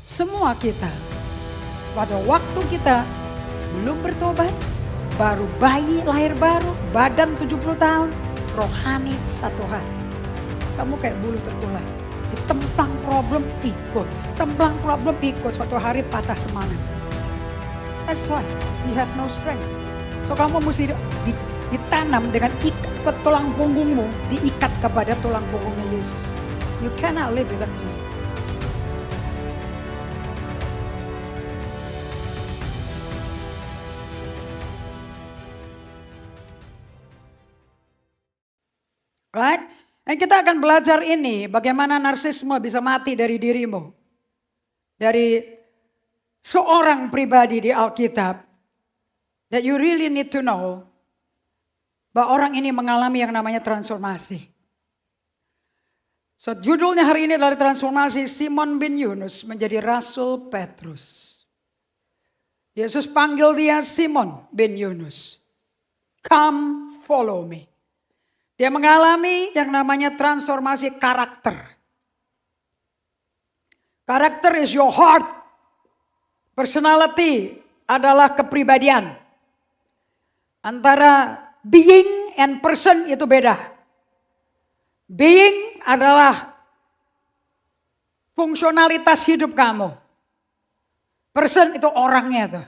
Semua kita pada waktu kita belum bertobat, baru bayi lahir baru, badan 70 tahun, rohani 1 hari. Kamu kayak bulu terkulai. Ditemplang problem ikut, templang problem ikut, suatu hari patah semangat. That's why you have no strength. So kamu mesti ditanam dengan ikat ke tulang punggungmu, diikat kepada tulang punggungnya Yesus. You cannot live without Jesus. Right? Dan kita akan belajar ini, bagaimana narsisme bisa mati dari dirimu. Dari seorang pribadi di Alkitab. That you really need to know, bahwa orang ini mengalami yang namanya transformasi. So judulnya hari ini adalah transformasi Simon bin Yunus menjadi Rasul Petrus. Yesus panggil dia Simon bin Yunus. Come follow me. Dia mengalami yang namanya transformasi karakter. Karakter is your heart. Personality adalah kepribadian. Antara being and person itu beda. Being adalah fungsionalitas hidup kamu. Person itu orangnya tuh.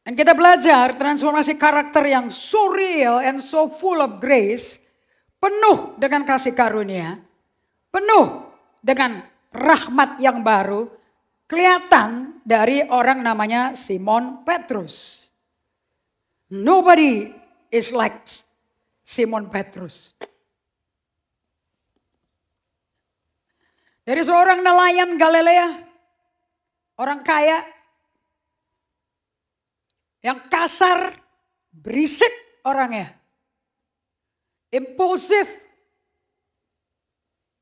Dan kita belajar transformasi karakter yang so real and so full of grace. Penuh dengan kasih karunia. Penuh dengan rahmat yang baru. Kelihatan dari orang namanya Simon Petrus. Nobody is like Simon Petrus. Dari seorang nelayan Galilea. Orang kaya. Yang kasar, berisik orangnya. Impulsif.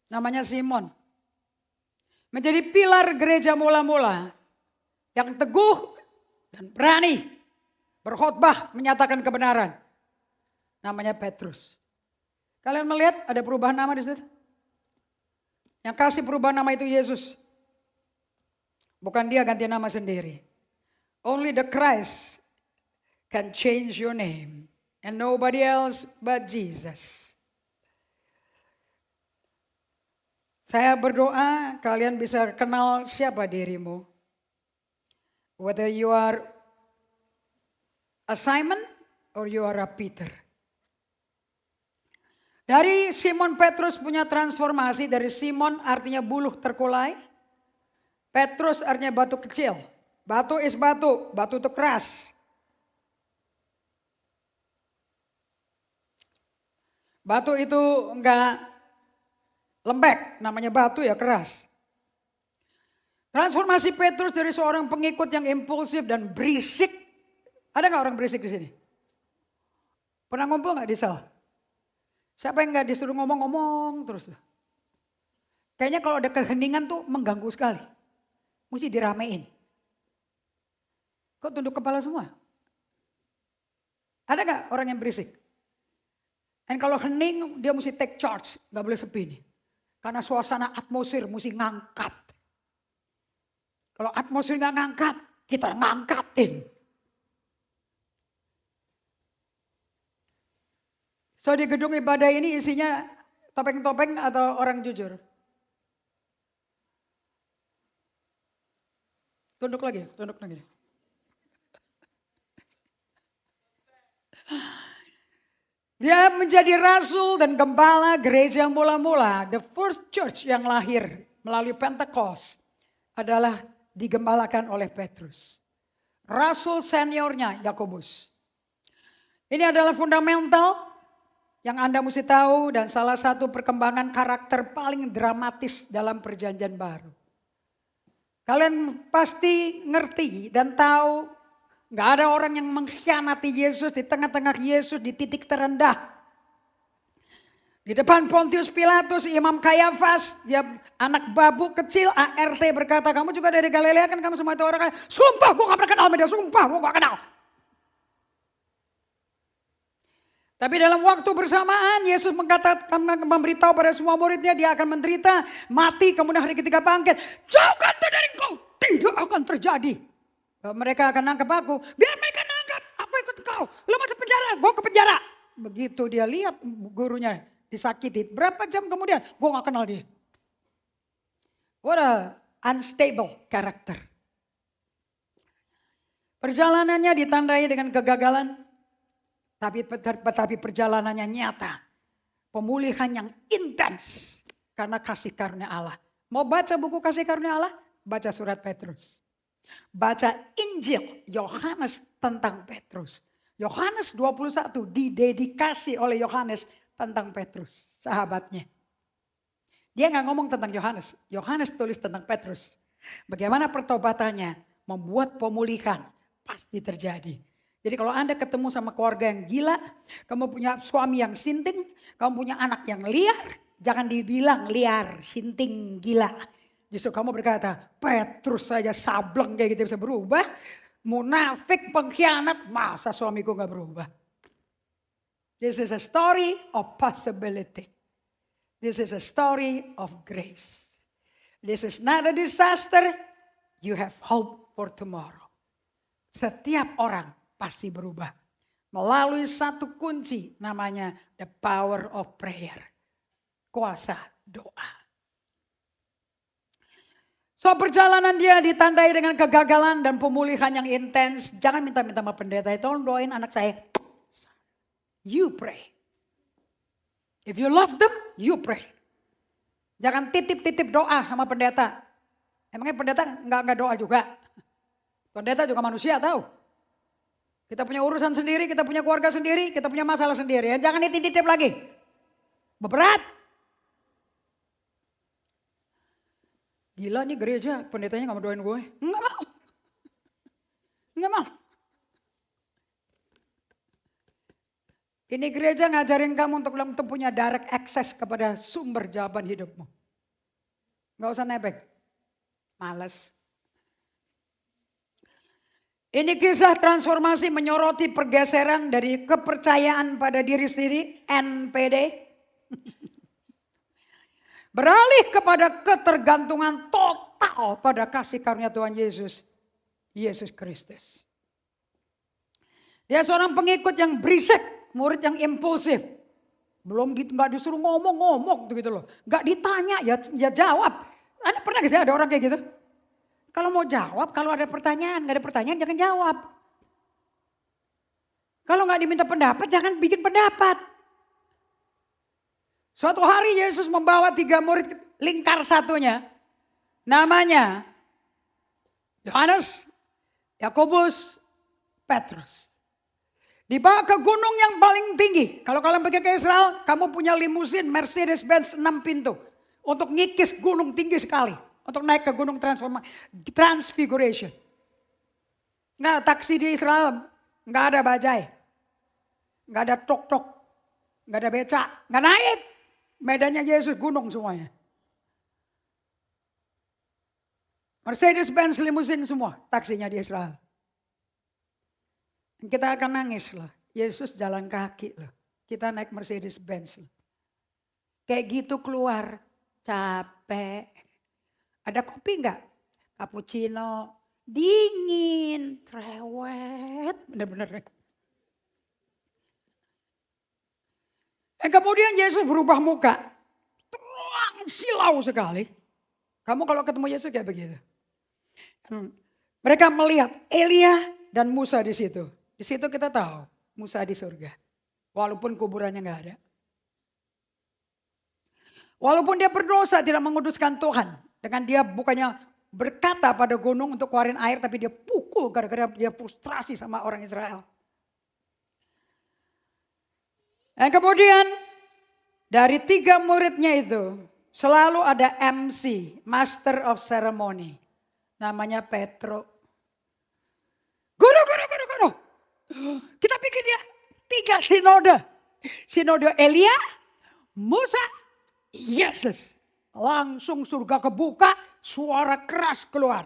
Namanya Simon. Menjadi pilar gereja mula-mula. Yang teguh dan berani. Berkhotbah menyatakan kebenaran. Namanya Petrus. Kalian melihat ada perubahan nama di situ? Yang kasih perubahan nama itu Yesus. Bukan dia ganti nama sendiri. Only the Christ can change your name. And nobody else but Jesus. Saya berdoa kalian bisa kenal siapa dirimu. Whether you are a Simon or you are a Peter. Dari Simon Petrus punya transformasi. Dari Simon artinya buluh terkulai. Petrus artinya batu kecil. Batu is batu. Batu itu keras. Batu itu enggak lembek, namanya batu ya keras. Transformasi Petrus dari seorang pengikut yang impulsif dan berisik. Ada enggak orang berisik di sini? Pernah ngumpul enggak di sel? Siapa yang enggak disuruh ngomong-ngomong terus? Kayaknya kalau ada keheningan tuh mengganggu sekali. Mesti diramein. Kok tunduk kepala semua? Ada enggak orang yang berisik? Dan kalau hening dia mesti take charge. Gak boleh sepi nih. Karena suasana atmosfer mesti ngangkat. Kalau atmosfer gak ngangkat, kita ngangkatin. So di gedung ibadah ini isinya topeng-topeng atau orang jujur? Tunduk lagi. Dia menjadi rasul dan gembala gereja mula-mula. The first church yang lahir melalui Pentecost adalah digembalakan oleh Petrus. Rasul seniornya Yakobus. Ini adalah fundamental yang Anda mesti tahu dan salah satu perkembangan karakter paling dramatis dalam perjanjian baru. Kalian pasti ngerti dan tahu gak ada orang yang mengkhianati Yesus di tengah-tengah Yesus di titik terendah. Di depan Pontius Pilatus, Imam Kayafas, dia anak babu kecil, ART berkata, kamu juga dari Galilea kan, kamu semua itu orang kaya. Sumpah gue gak pernah kenal sama dia, sumpah gue gak kenal. Tapi dalam waktu bersamaan Yesus memberitahu pada semua muridnya dia akan menderita, mati, kemudian hari ketiga bangkit. Jauhkan dari engkau, tidak akan terjadi. Mereka akan nangkap aku, biar mereka nangkap, aku ikut kau. Lu masuk penjara, gue ke penjara. Begitu dia lihat gurunya disakiti, berapa jam kemudian, gue gak kenal dia. What a unstable character. Perjalanannya ditandai dengan kegagalan. Tapi perjalanannya nyata. Pemulihan yang intens. Karena kasih karunia Allah. Mau baca buku kasih karunia Allah? Baca surat Petrus. Baca Injil Yohanes tentang Petrus. Yohanes 21 didedikasi oleh Yohanes tentang Petrus. Sahabatnya. Dia gak ngomong tentang Yohanes. Yohanes tulis tentang Petrus. Bagaimana pertobatannya membuat pemulihan pasti terjadi. Jadi kalau Anda ketemu sama keluarga yang gila, kamu punya suami yang sinting, kamu punya anak yang liar, jangan dibilang liar, sinting, gila. Justru kamu berkata, Petrus saja sableng kayak gitu bisa berubah, munafik, pengkhianat, masa suamiku gak berubah. This is a story of possibility. This is a story of grace. This is not a disaster, you have hope for tomorrow. Setiap orang pasti berubah. Melalui satu kunci namanya the power of prayer. Kuasa doa. So perjalanan dia ditandai dengan kegagalan dan pemulihan yang intens. Jangan minta-minta sama pendeta, tolong doain anak saya. You pray. If you love them, you pray. Jangan titip-titip doa sama pendeta. Emangnya pendeta nggak doa juga? Pendeta juga manusia tahu. Kita punya urusan sendiri, kita punya keluarga sendiri, kita punya masalah sendiri. Ya. Jangan dititip lagi. Berat. Gila nih gereja, pendetanya gak mau doain gue. Enggak mau. Enggak mau. Ini gereja ngajarin kamu untuk punya direct access kepada sumber jawaban hidupmu. Gak usah nebeng. Males. Ini kisah transformasi menyoroti pergeseran dari kepercayaan pada diri sendiri, NPD. Beralih kepada ketergantungan total pada kasih karunia Tuhan Yesus, Yesus Kristus. Dia seorang pengikut yang berisik, murid yang impulsif. Nggak disuruh ngomong-ngomong gitu loh. Nggak ditanya ya jawab. Anda pernah gak sih ada orang kayak gitu? Kalau mau jawab, kalau ada pertanyaan, nggak ada pertanyaan jangan jawab. Kalau nggak diminta pendapat, jangan bikin pendapat. Suatu hari Yesus membawa 3 murid lingkar satunya. Namanya Yohanes, Yakobus, Petrus. Dibawa ke gunung yang paling tinggi. Kalau kalian pergi ke Israel, kamu punya limusin Mercedes-Benz 6 pintu. Untuk ngikis gunung tinggi sekali. Untuk naik ke gunung Transfiguration. Nggak, taksi di Israel nggak ada bajai. Nggak ada tok-tok. Nggak ada becak. Nggak naik. Medannya Yesus gunung semuanya. Mercedes-Benz limusin semua taksinya di Israel. Kita akan nangis loh. Yesus jalan kaki loh. Kita naik Mercedes-Benz. Kayak gitu keluar. Capek. Ada kopi enggak? Cappuccino. Dingin. Cerewet. Bener-bener. Kemudian Yesus berubah muka. Terang silau sekali. Kamu kalau ketemu Yesus kayak begitu. Mereka melihat Elia dan Musa di situ. Di situ kita tahu Musa di surga. Walaupun kuburannya enggak ada. Walaupun dia berdosa tidak menguduskan Tuhan. Dengan dia bukannya berkata pada gunung untuk keluarin air. Tapi dia pukul gara-gara dia frustrasi sama orang Israel. Dan kemudian dari 3 muridnya itu. Selalu ada MC. Master of Ceremony. Namanya Petro. Guru. Kita bikin dia 3 sinode. Sinode Elia, Musa, Yesus. Langsung surga kebuka, suara keras keluar.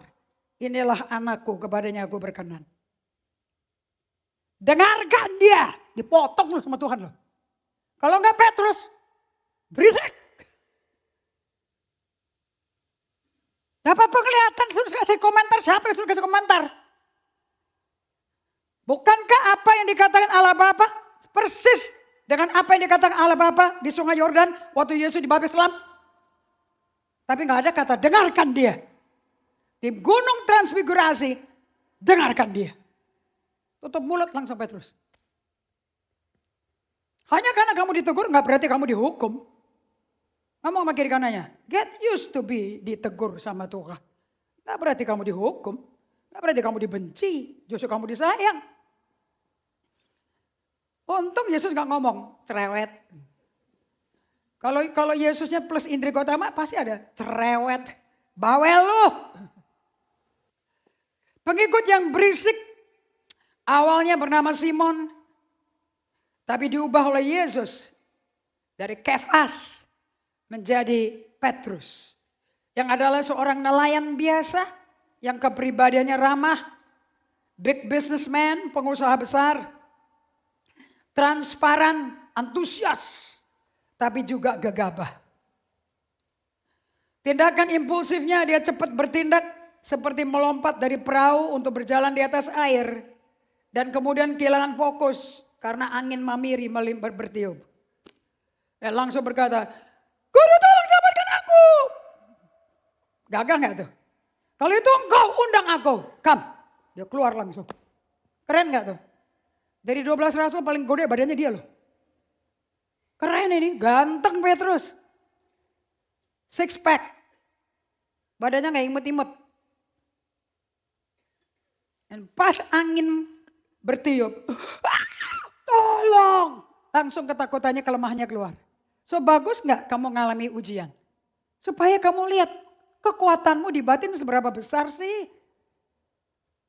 Inilah anakku, kepadanya aku berkenan. Dengarkan dia, dipotong loh sama Tuhan loh. Kalau enggak Petrus, berisik. Gak apa-apa kelihatan, suruh kasih komentar, siapa yang suruh kasih komentar? Bukankah apa yang dikatakan Allah Bapa persis dengan apa yang dikatakan Allah Bapa di Sungai Yordan waktu Yesus dibaptis Islam? Tapi gak ada kata dengarkan dia. Di Gunung Transfigurasi, dengarkan dia. Tutup mulut langsung Petrus. Hanya karena kamu ditegur gak berarti kamu dihukum. Ngomong sama kiri kanannya, get used to be ditegur sama Tuhan. Gak berarti kamu dihukum, gak berarti kamu dibenci, justru kamu disayang. Untung Yesus gak ngomong cerewet. Kalau Yesusnya plus Indri Gotama pasti ada cerewet, bawel lu. Pengikut yang berisik awalnya bernama Simon, tapi diubah oleh Yesus dari Kefas menjadi Petrus. Yang adalah seorang nelayan biasa yang kepribadiannya ramah, big businessman, pengusaha besar, transparan, antusias, tapi juga gegabah. Tindakan impulsifnya dia cepat bertindak seperti melompat dari perahu untuk berjalan di atas air. Dan kemudian kehilangan fokus karena angin mamiri bertiup. Langsung berkata, Guru tolong selamatkan aku. Gagal gak tuh? Kalau itu engkau undang aku. Come. Dia keluar langsung. Keren gak tuh? Dari 12 rasul paling gede badannya dia loh. Keren ini, ganteng Petrus. Six pack. Badannya gak imut-imut. Dan pas angin bertiup. Tolong. Langsung ketakutannya, kelemahannya keluar. So bagus gak kamu ngalami ujian? Supaya kamu lihat kekuatanmu di batin seberapa besar sih.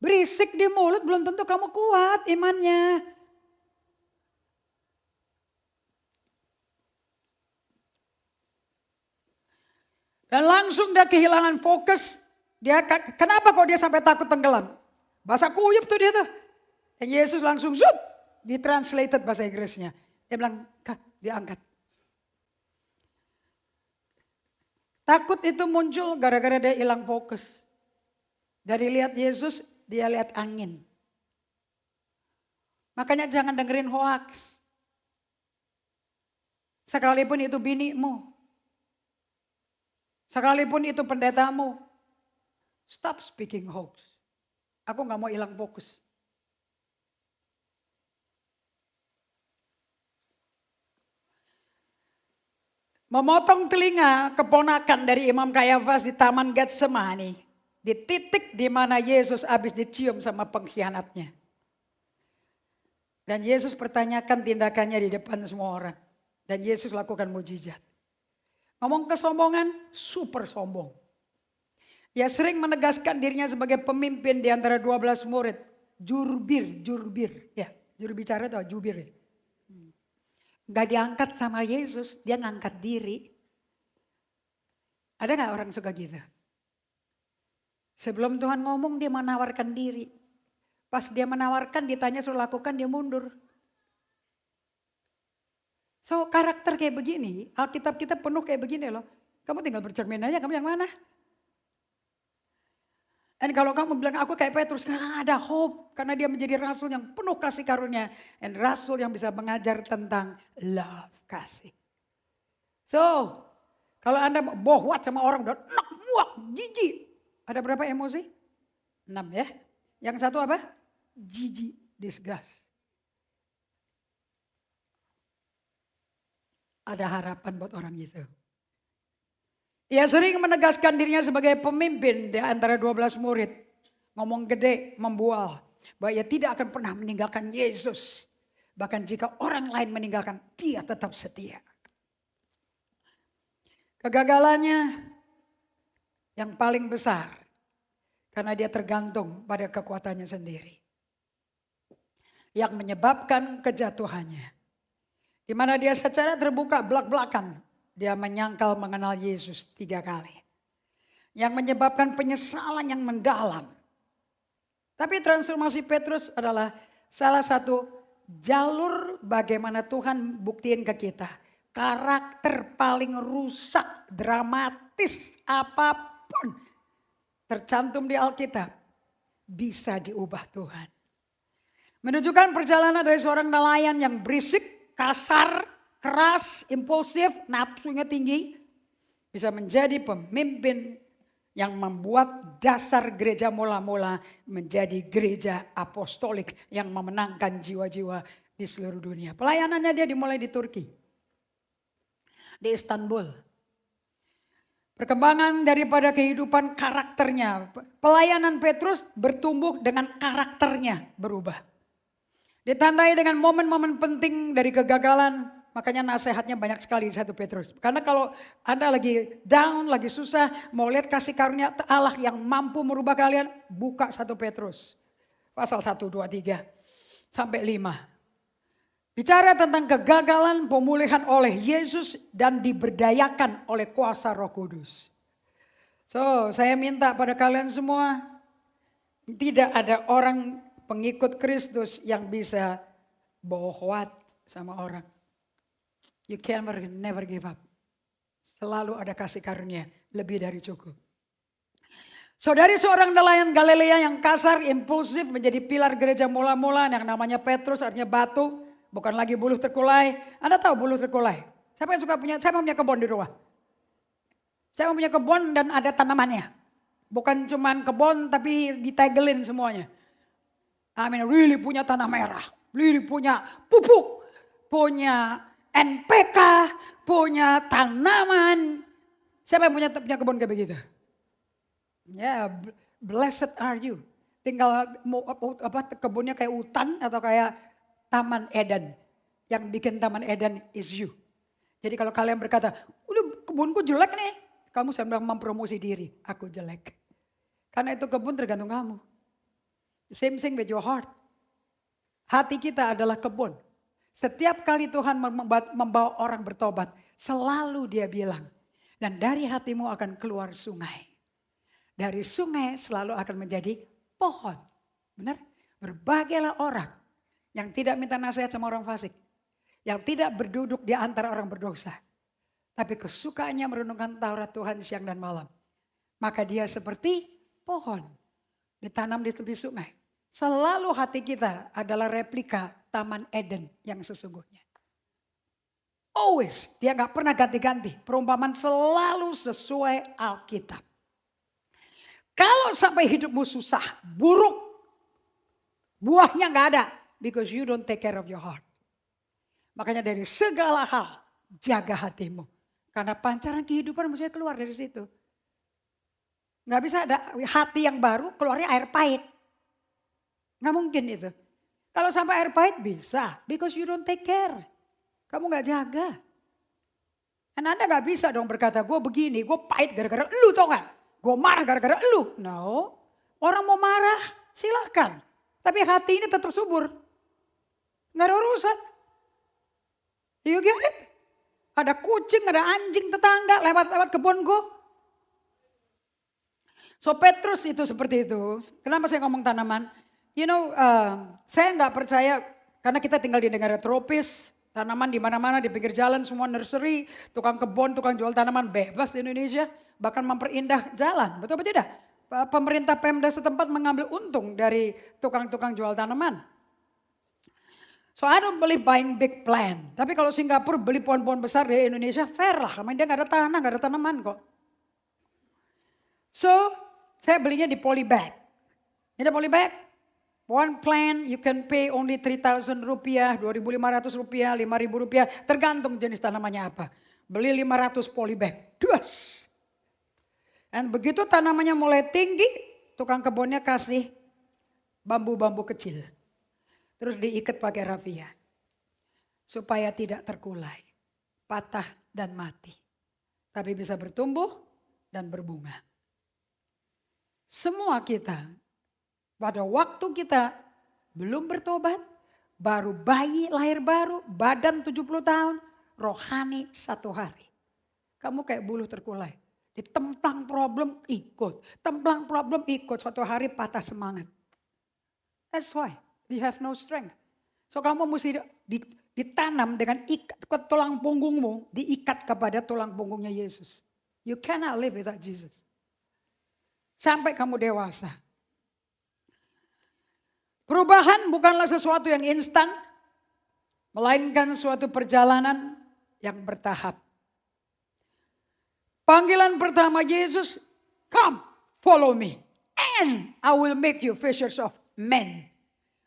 Berisik di mulut belum tentu kamu kuat imannya. Dan langsung dia kehilangan fokus. Kenapa kok dia sampai takut tenggelam? Bahasa kuyup tuh dia tuh. Dan Yesus langsung zup. Ditranslated bahasa Inggrisnya. Dia bilang, diangkat. Takut itu muncul gara-gara dia hilang fokus. Dari lihat Yesus, dia lihat angin. Makanya jangan dengerin hoax. Sekalipun itu binimu. Sekalipun itu pendetamu. Stop speaking hoax. Aku gak mau hilang fokus. Memotong telinga keponakan dari Imam Kayafas di Taman Getsemani. Di titik di mana Yesus habis dicium sama pengkhianatnya. Dan Yesus pertanyakan tindakannya di depan semua orang. Dan Yesus lakukan mujizat. Ngomong kesombongan, super sombong. Ia sering menegaskan dirinya sebagai pemimpin di antara 12 murid. Jubir. Ya, juru bicara atau jubir ya. Gak diangkat sama Yesus, dia ngangkat diri. Ada gak orang suka gitu? Sebelum Tuhan ngomong dia menawarkan diri. Pas dia menawarkan ditanya suruh lakukan dia mundur. So karakter kayak begini, Alkitab kita penuh kayak begini loh. Kamu tinggal bercermin aja kamu yang mana. Dan kalau kamu bilang aku kayak Petrus, gak ada hope. Karena dia menjadi rasul yang penuh kasih karunia. Dan rasul yang bisa mengajar tentang love, kasih. So, kalau Anda bohwat sama orang udah enak, muak, jijik. Ada berapa emosi? 6 ya. Yang satu apa? Jijik, disgust. Ada harapan buat orang itu. Ia sering menegaskan dirinya sebagai pemimpin di antara 12 murid. Ngomong gede, membual. Bahwa ia tidak akan pernah meninggalkan Yesus. Bahkan jika orang lain meninggalkan, dia tetap setia. Kegagalannya yang paling besar. Karena dia tergantung pada kekuatannya sendiri. Yang menyebabkan kejatuhannya. Di mana dia secara terbuka belak-belakan. Dia menyangkal mengenal Yesus 3 kali. Yang menyebabkan penyesalan yang mendalam. Tapi transformasi Petrus adalah salah satu jalur bagaimana Tuhan buktiin ke kita. Karakter paling rusak, dramatis apapun tercantum di Alkitab bisa diubah Tuhan. Menunjukkan perjalanan dari seorang nelayan yang berisik, kasar, keras, impulsif, nafsunya tinggi. Bisa menjadi pemimpin yang membuat dasar gereja mula-mula menjadi gereja apostolik yang memenangkan jiwa-jiwa di seluruh dunia. Pelayanannya dia dimulai di Turki, di Istanbul. Perkembangan daripada kehidupan karakternya. Pelayanan Petrus bertumbuh dengan karakternya berubah. Ditandai dengan momen-momen penting dari kegagalan. Makanya nasihatnya banyak sekali di 1 Petrus. Karena kalau Anda lagi down, lagi susah, mau lihat kasih karunia Allah yang mampu merubah kalian, buka 1 Petrus. Pasal 1, 2, 3, sampai 5. Bicara tentang kegagalan pemulihan oleh Yesus dan diberdayakan oleh kuasa Roh Kudus. So, saya minta pada kalian semua, tidak ada orang pengikut Kristus yang bisa bohwat sama orang. You can never give up. Selalu ada kasih karunia, lebih dari cukup. So dari seorang nelayan Galilea yang kasar, impulsif menjadi pilar gereja mula-mula yang namanya Petrus, artinya batu, bukan lagi buluh terkulai. Anda tahu buluh terkulai? Siapa yang suka punya? Saya punya kebun di rumah. Saya punya kebun dan ada tanamannya. Bukan cuman kebun tapi ditegelin semuanya. Really punya tanah merah, really punya pupuk, punya NPK, punya tanaman. Siapa yang punya kebun kayak begitu? Ya, blessed are you. Tinggal kebunnya kayak hutan atau kayak Taman Eden. Yang bikin Taman Eden is you. Jadi kalau kalian berkata, udah kebunku jelek nih. Kamu sedang mempromosi diri, aku jelek. Karena itu kebun tergantung kamu. Same thing with your heart. Hati kita adalah kebun. Setiap kali Tuhan membawa orang bertobat, selalu dia bilang, dan dari hatimu akan keluar sungai. Dari sungai selalu akan menjadi pohon. Benar? Berbagailah orang yang tidak minta nasihat sama orang fasik. Yang tidak berduduk di antara orang berdosa. Tapi kesukaannya merenungkan Taurat Tuhan siang dan malam. Maka dia seperti pohon ditanam di tepi sungai. Selalu hati kita adalah replika Taman Eden yang sesungguhnya. Always, dia gak pernah ganti-ganti. Perumpamaan selalu sesuai Alkitab. Kalau sampai hidupmu susah, buruk, buahnya gak ada. Because you don't take care of your heart. Makanya dari segala hal, jaga hatimu. Karena pancaran kehidupan mesti keluar dari situ. Gak bisa ada hati yang baru, keluarnya air pahit. Gak mungkin itu. Kalau sampai air pahit bisa. Because you don't take care. Kamu gak jaga. Dan Anda gak bisa dong berkata, gue begini, gue pahit gara-gara elu, tau gak? Gue marah gara-gara elu. No. Orang mau marah, silakan. Tapi hati ini tetap subur. Gak ada urusan. You get it? Ada kucing, ada anjing tetangga lewat kebunku. So Petrus itu seperti itu. Kenapa saya ngomong tanaman? You know, saya nggak percaya karena kita tinggal di negara tropis, tanaman di mana-mana di pinggir jalan semua nursery, tukang kebun, tukang jual tanaman bebas di Indonesia, bahkan memperindah jalan, betul apa tidak? Pemerintah Pemda setempat mengambil untung dari tukang-tukang jual tanaman. So I don't believe buying big plant. Tapi kalau Singapura beli pohon-pohon besar di Indonesia fair lah, karena dia nggak ada tanah, nggak ada tanaman kok. So saya belinya di polybag. Ini polybag. One plant you can pay only 3,000 rupiah, 2.500 rupiah, 5.000 rupiah. Tergantung jenis tanamannya apa. Beli 500 polybag. Dus. Dan begitu tanamannya mulai tinggi, tukang kebunnya kasih bambu-bambu kecil. Terus diikat pakai rafia. Supaya tidak terkulai, patah dan mati. Tapi bisa bertumbuh dan berbunga. Semua kita, pada waktu kita belum bertobat, baru bayi lahir baru, badan 70 tahun, rohani 1 hari. Kamu kayak buluh terkulai. Ditemplang problem ikut, templang problem ikut, suatu hari patah semangat. That's why we have no strength. So kamu mesti ditanam dengan ikat ke tulang punggungmu, diikat kepada tulang punggungnya Yesus. You cannot live without Jesus. Sampai kamu dewasa. Perubahan bukanlah sesuatu yang instan, melainkan suatu perjalanan yang bertahap. Panggilan pertama Yesus, come, follow me, and I will make you fishers of men.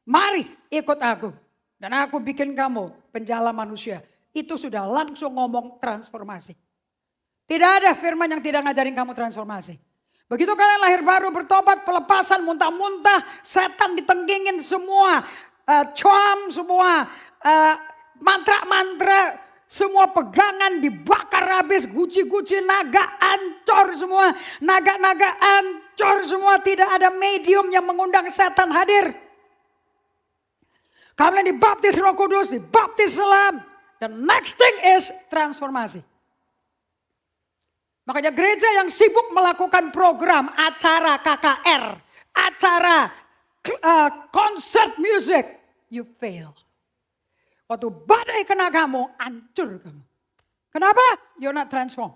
Mari ikut aku, dan aku bikin kamu penjala manusia. Itu sudah langsung ngomong transformasi. Tidak ada firman yang tidak ngajarin kamu transformasi. Begitu kalian lahir baru, bertobat, pelepasan, muntah-muntah, setan ditenggingin semua, coam semua, mantra-mantra, semua pegangan dibakar habis, guci-guci naga ancur semua, naga-naga ancur semua, tidak ada medium yang mengundang setan hadir. Kalian dibaptis Roh Kudus, dibaptis selam, the next thing is transformasi. Makanya gereja yang sibuk melakukan program, acara KKR, acara konser musik, you fail. Waktu badai kena kamu, hancur kamu. Kenapa? You're not transformed.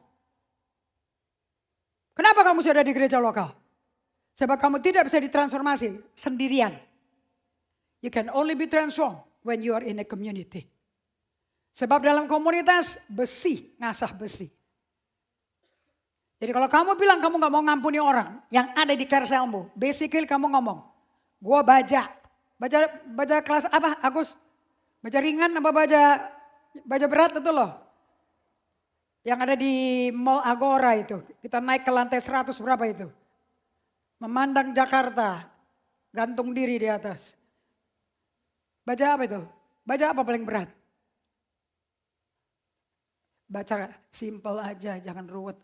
Kenapa kamu sudah di gereja lokal? Sebab kamu tidak bisa ditransformasi sendirian. You can only be transformed when you are in a community. Sebab dalam komunitas besi, ngasah besi. Jadi kalau kamu bilang kamu gak mau ngampuni orang yang ada di kerselmu, basically kamu ngomong, gua baca kelas apa Agus? Baca ringan apa baca berat itu loh. Yang ada di Mall Agora itu, kita naik ke lantai 100 berapa itu. Memandang Jakarta, gantung diri di atas. Baca apa itu? Baca apa paling berat? Baca simple aja, jangan ruwet.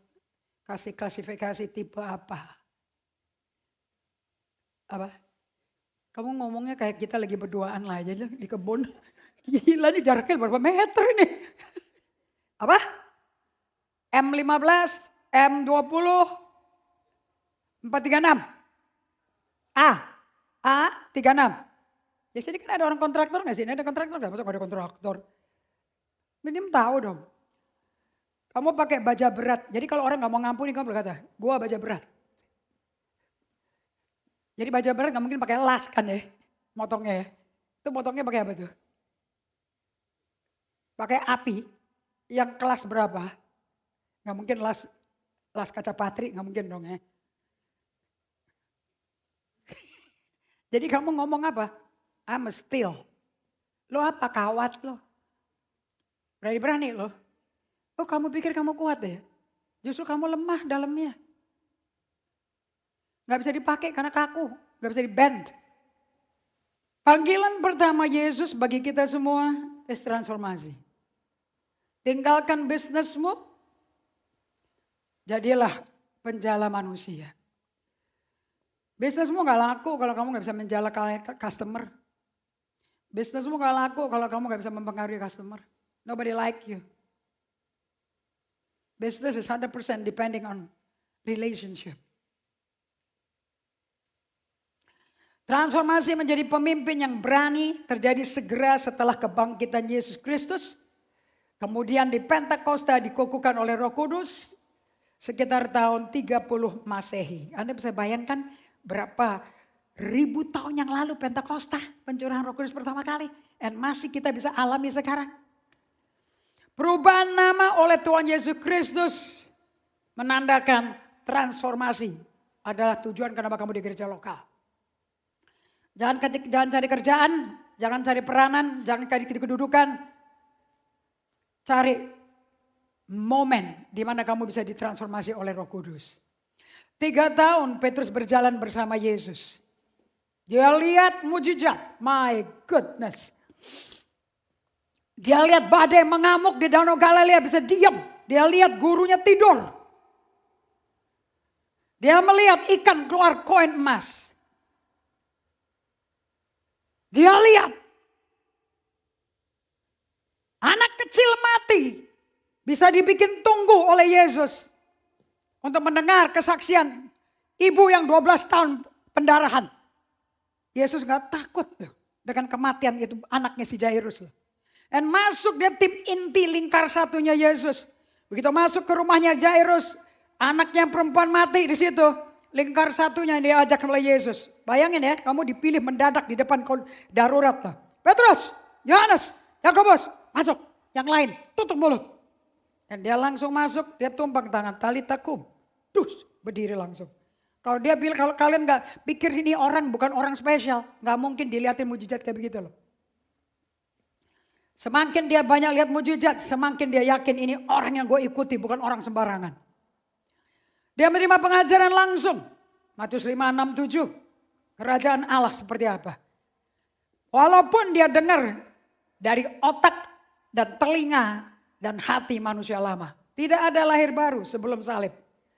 Kasih klasifikasi tipe apa? Apa? Kamu ngomongnya kayak kita lagi berduaan lah aja di kebun. Gila nih jaraknya berapa meter nih? Apa? M15, M20, 436. A36. Ya sini kan ada orang kontraktor gak sih? Ini ada kontraktor gak? Masa gak ada kontraktor? Minim tahu dong. Kamu pakai baja berat. Jadi kalau orang gak mau ngampuni kamu berkata, gua baja berat. Jadi baja berat gak mungkin pakai las kan ya. Motongnya ya. Itu motongnya pakai apa tuh? Pakai api. Yang kelas berapa? Gak mungkin las kaca patri. Gak mungkin dong ya. Jadi kamu ngomong apa? I'm a steel. Lo apa kawat lo? Berani-berani lo. Oh kamu pikir kamu kuat ya? Justru kamu lemah dalamnya. Gak bisa dipakai karena kaku. Gak bisa di-bend. Panggilan pertama Yesus bagi kita semua is transformasi. Tinggalkan bisnismu. Jadilah penjala manusia. Bisnismu gak laku kalau kamu gak bisa menjala customer. Bisnismu gak laku kalau kamu gak bisa mempengaruhi customer. Nobody like you. Business is 100% depending on relationship. Transformasi menjadi pemimpin yang berani terjadi segera setelah kebangkitan Yesus Kristus. Kemudian di Pentakosta dikukuhkan oleh Roh Kudus sekitar tahun 30 Masehi. Anda bisa bayangkan berapa ribu tahun yang lalu Pentakosta, pencurahan Roh Kudus pertama kali. Dan masih kita bisa alami sekarang. Perubahan nama oleh Tuhan Yesus Kristus menandakan transformasi adalah tujuan kenapa kamu di gereja lokal. Jangan cari kerjaan, jangan cari peranan, jangan cari kedudukan. Cari momen di mana kamu bisa ditransformasi oleh Roh Kudus. 3 tahun Petrus berjalan bersama Yesus. Dia lihat mujizat, my goodness. Dia lihat badai mengamuk di Danau Galilea bisa diam. Dia lihat gurunya tidur. Dia melihat ikan keluar koin emas. Dia lihat anak kecil mati bisa dibikin tunggu oleh Yesus untuk mendengar kesaksian ibu yang 12 tahun pendarahan. Yesus gak takut. dengan kematian itu anaknya si Jairus. Dan masuk dia tim inti lingkar satunya Yesus. Begitu masuk ke rumahnya Jairus, anaknya perempuan mati di situ. Lingkar satunya yang diajak oleh Yesus. Bayangin ya, kamu dipilih mendadak di depan darurat. Petrus, Yohanes, Yakobus, masuk. Yang lain, tutup mulut. Dan dia langsung masuk, dia tumpang tangan, talita kum. Dus, berdiri langsung. Kalau dia bilang, kalau kalian gak pikir ini orang bukan orang spesial, gak mungkin dilihatin mujizat kayak begitu loh. Semakin dia banyak lihat mujizat, semakin dia yakin ini orang yang gue ikuti, bukan orang sembarangan. Dia menerima pengajaran langsung. Matius 5, 6, 7. Kerajaan Allah seperti apa. Walaupun dia dengar dari otak dan telinga dan hati manusia lama. Tidak ada lahir baru sebelum salib.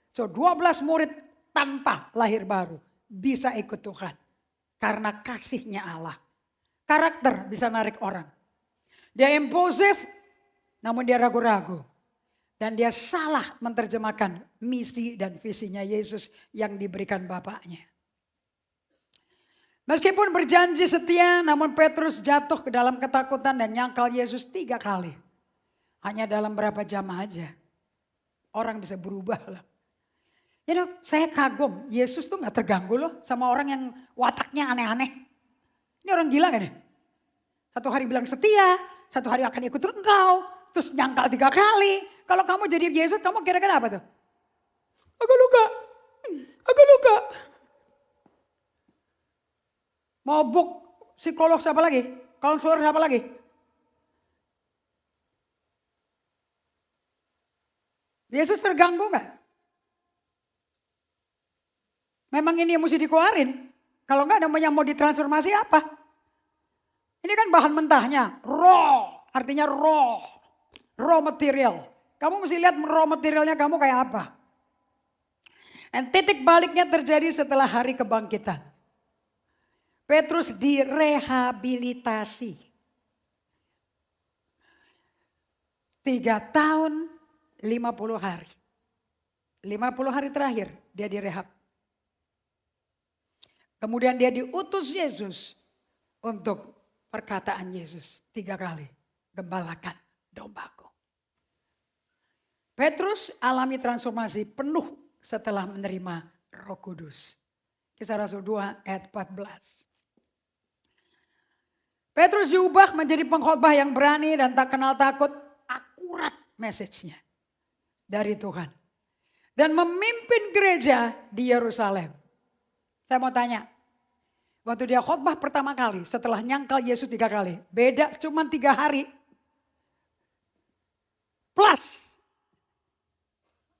So 12 murid tanpa lahir baru bisa ikut Tuhan. Karena kasihnya Allah. Karakter bisa narik orang. Dia impulsif namun dia ragu-ragu. Dan dia salah menerjemahkan misi dan visinya Yesus yang diberikan Bapaknya. Meskipun berjanji setia namun Petrus jatuh ke dalam ketakutan dan nyangkal Yesus 3 kali. Hanya dalam berapa jam aja. Orang bisa berubah lah. Saya kagum Yesus tuh gak terganggu loh sama orang yang wataknya aneh-aneh. Ini orang gila gak nih? Satu hari bilang setia, satu hari akan ikut engkau. Terus nyangkal 3 kali. Kalau kamu jadi Yesus kamu kira-kira apa tuh? Agak luka. Mau psikolog siapa lagi? Konselor siapa lagi? Yesus terganggu gak? Memang ini yang mesti dikeluarin. Kalau enggak namanya mau ditransformasi apa? Ini kan bahan mentahnya. Raw. Artinya raw. Raw material. Kamu mesti lihat raw materialnya kamu kayak apa. Dan titik baliknya terjadi setelah hari kebangkitan. Petrus direhabilitasi. 3 tahun 50 hari. 50 hari terakhir dia direhab. Kemudian dia diutus Yesus untuk perkataan Yesus 3 kali. Gembalakan dombaku. Petrus alami transformasi penuh setelah menerima Roh Kudus. Kisah Rasul 2 ayat 14. Petrus diubah menjadi pengkhotbah yang berani dan tak kenal takut. Akurat message-nya dari Tuhan. Dan memimpin gereja di Yerusalem. Saya mau tanya. Waktu dia khotbah pertama kali setelah nyangkal Yesus 3 kali. Beda cuma 3 hari. Plus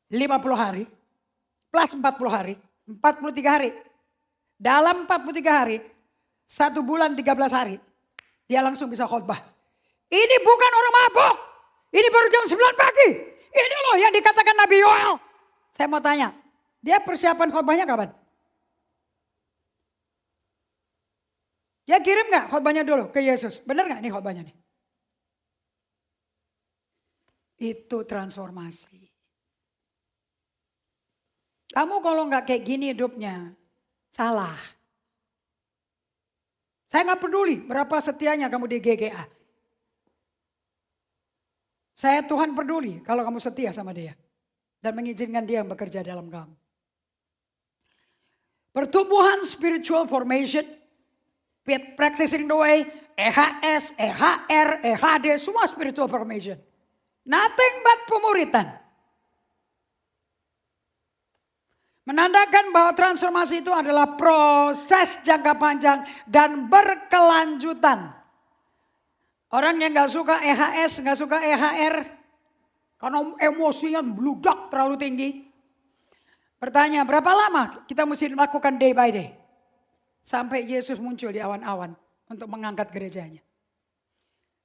50 hari. Plus 40 hari. 43 hari. Dalam 43 hari. 1 bulan 13 hari. Dia langsung bisa khotbah. Ini bukan orang mabuk. Ini baru jam 9 pagi. Ini loh yang dikatakan Nabi Yoel. Saya mau tanya. Dia persiapan khotbahnya kapan? Dia kirim gak khotbahnya dulu ke Yesus? Benar gak nih khotbahnya nih? Itu transformasi. Kamu kalau gak kayak gini hidupnya, salah. Saya gak peduli berapa setianya kamu di GGA. Saya Tuhan peduli kalau kamu setia sama dia. Dan mengizinkan dia yang bekerja dalam kamu. Pertumbuhan spiritual formation. Practicing the way. EHS, EHR, EHD. Semua spiritual formation. Nothing but pemuritan. Menandakan bahwa transformasi itu adalah proses jangka panjang dan berkelanjutan. Orang yang gak suka EHS, gak suka EHR. Karena emosinya bludak terlalu tinggi. Bertanya, berapa lama kita mesti lakukan day by day? Sampai Yesus muncul di awan-awan untuk mengangkat gerejanya.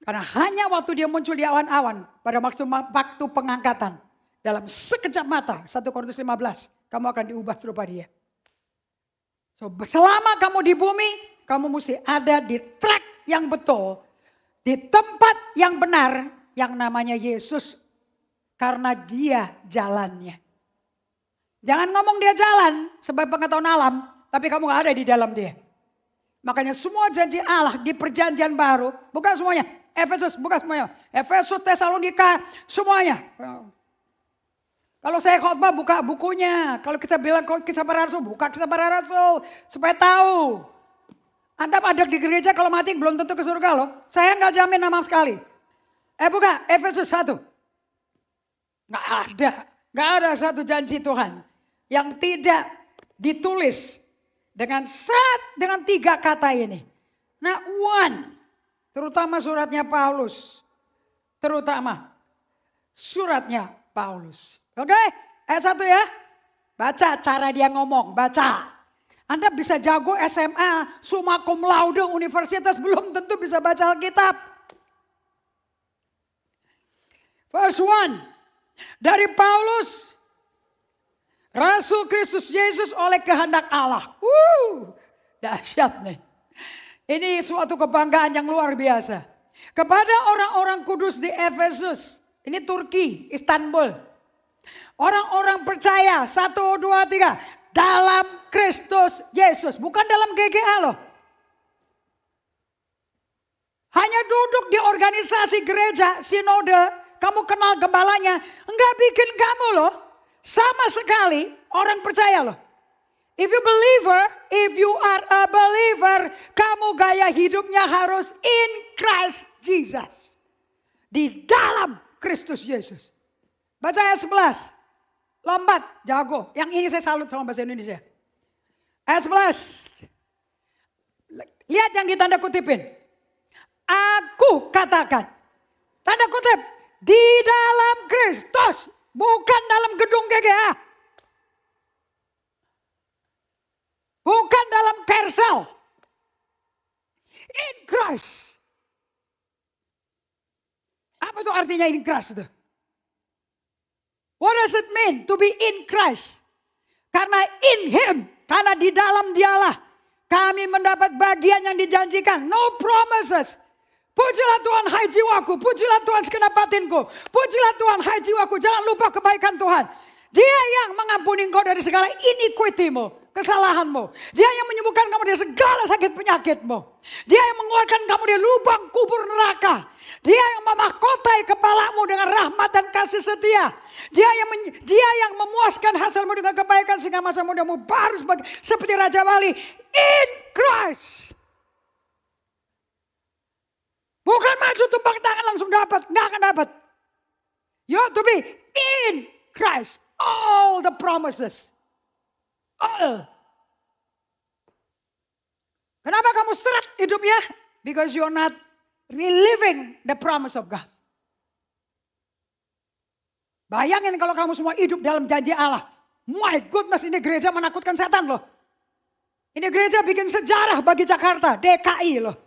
Karena hanya waktu dia muncul di awan-awan pada waktu pengangkatan. Dalam sekejap mata, 1 Korintus 15, kamu akan diubah serupa dia. So, selama kamu di bumi, kamu mesti ada di track yang betul. Di tempat yang benar, yang namanya Yesus. Karena dia jalannya. Jangan ngomong dia jalan sebagai pengetahuan alam, tapi kamu gak ada di dalam dia. Makanya semua janji Allah di perjanjian baru, bukan semuanya. Efesus, bukan semuanya. Efesus, Tesalonika, semuanya. Kalau saya khotbah buka bukunya. Kalau kita bilang kisah para rasul, buka kisah para rasul. Supaya tahu. Anda ada di gereja kalau mati belum tentu ke surga loh. Saya nggak jamin nama sekali. Buka Efesus 1. Nggak ada. Nggak ada satu janji Tuhan yang tidak ditulis dengan 3 kata ini. Nah, terutama suratnya Paulus. Oke, ayat 1 ya. Baca cara dia ngomong, baca. Anda bisa jago SMA, summa cum laude, universitas, belum tentu bisa baca Alkitab. Verse 1. Dari Paulus, Rasul Kristus Yesus oleh kehendak Allah. Dahsyat nih. Ini suatu kebanggaan yang luar biasa. Kepada orang-orang kudus di Efesus. Ini Turki, Istanbul. Orang-orang percaya, 1, 2, 3. Dalam Kristus Yesus. Bukan dalam GGA loh. Hanya duduk di organisasi gereja, sinode. Kamu kenal gembalanya. Enggak bikin kamu loh. Sama sekali orang percaya loh. If you are a believer, kamu gaya hidupnya harus in Christ Jesus. Di dalam Kristus Yesus. Baca ayat 11. Lompat, jago. Yang ini saya salut sama bahasa Indonesia. Ayat 11. Lihat yang ditanda kutipin. Aku katakan. Tanda kutip. Di dalam Kristus. Bukan dalam gedung GGA. Bukan dalam Kersel. In Christ. Apa itu artinya in Christ itu? What does it mean to be in Christ? Karena in Him. Karena di dalam Dialah. Kami mendapat bagian yang dijanjikan. No promises. Pujilah Tuhan hai jiwaku, pujilah Tuhan segenap batinku. Pujilah Tuhan hai jiwaku, jangan lupa kebaikan Tuhan. Dia yang mengampuni engkau dari segala iniquity-mu, kesalahanmu. Dia yang menyembuhkan kamu dari segala sakit penyakitmu. Dia yang mengeluarkan kamu dari lubang kubur neraka. Dia yang memahkotai kepalamu dengan rahmat dan kasih setia. Dia yang memuaskan hasilmu dengan kebaikan sehingga masa mudamu baru seperti Raja Wali. In Christ. Bukan maju tumpang tangan langsung dapat. Nggak akan dapat. You have to be in Christ. All the promises. All. Kenapa kamu seret hidupnya? Because you're not reliving the promise of God. Bayangin kalau kamu semua hidup dalam janji Allah. My goodness, ini gereja menakutkan setan loh. Ini gereja bikin sejarah bagi Jakarta. DKI loh.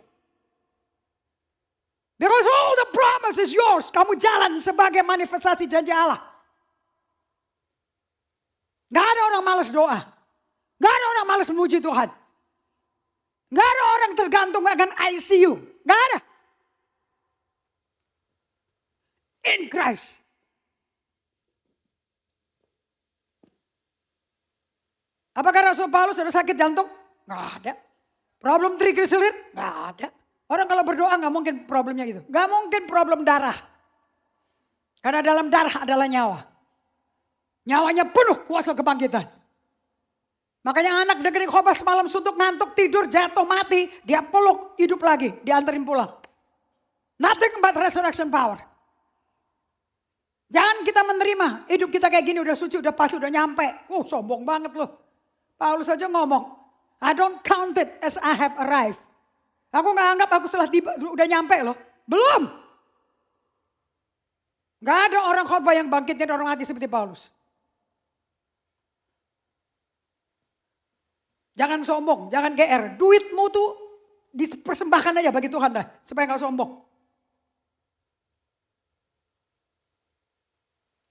Because all the promise is yours. Kamu jalan sebagai manifestasi janji Allah. Gak ada orang malas doa. Gak ada orang malas memuji Tuhan. Gak ada orang tergantung akan ICU. Gak ada. In Christ. Apakah Rasul Paulus ada sakit jantung? Gak ada. Problem triglycerid? Gak ada. Orang kalau berdoa gak mungkin problemnya gitu. Gak mungkin problem darah. Karena dalam darah adalah nyawa. Nyawanya penuh kuasa kebangkitan. Makanya anak dengerin khotbah semalam suntuk ngantuk tidur jatuh mati. Dia peluk hidup lagi dianterin pulang. Nothing but resurrection power. Jangan kita menerima hidup kita kayak gini udah suci udah pasti udah nyampe. Sombong banget loh. Paulus saja ngomong. I don't count it as I have arrived. Aku gak anggap aku setelah tiba, udah nyampe loh. Belum. Gak ada orang khotbah yang bangkitnya orang mati seperti Paulus. Jangan sombong, jangan GR. Duitmu tuh dipersembahkan aja bagi Tuhan dah. Supaya gak sombong.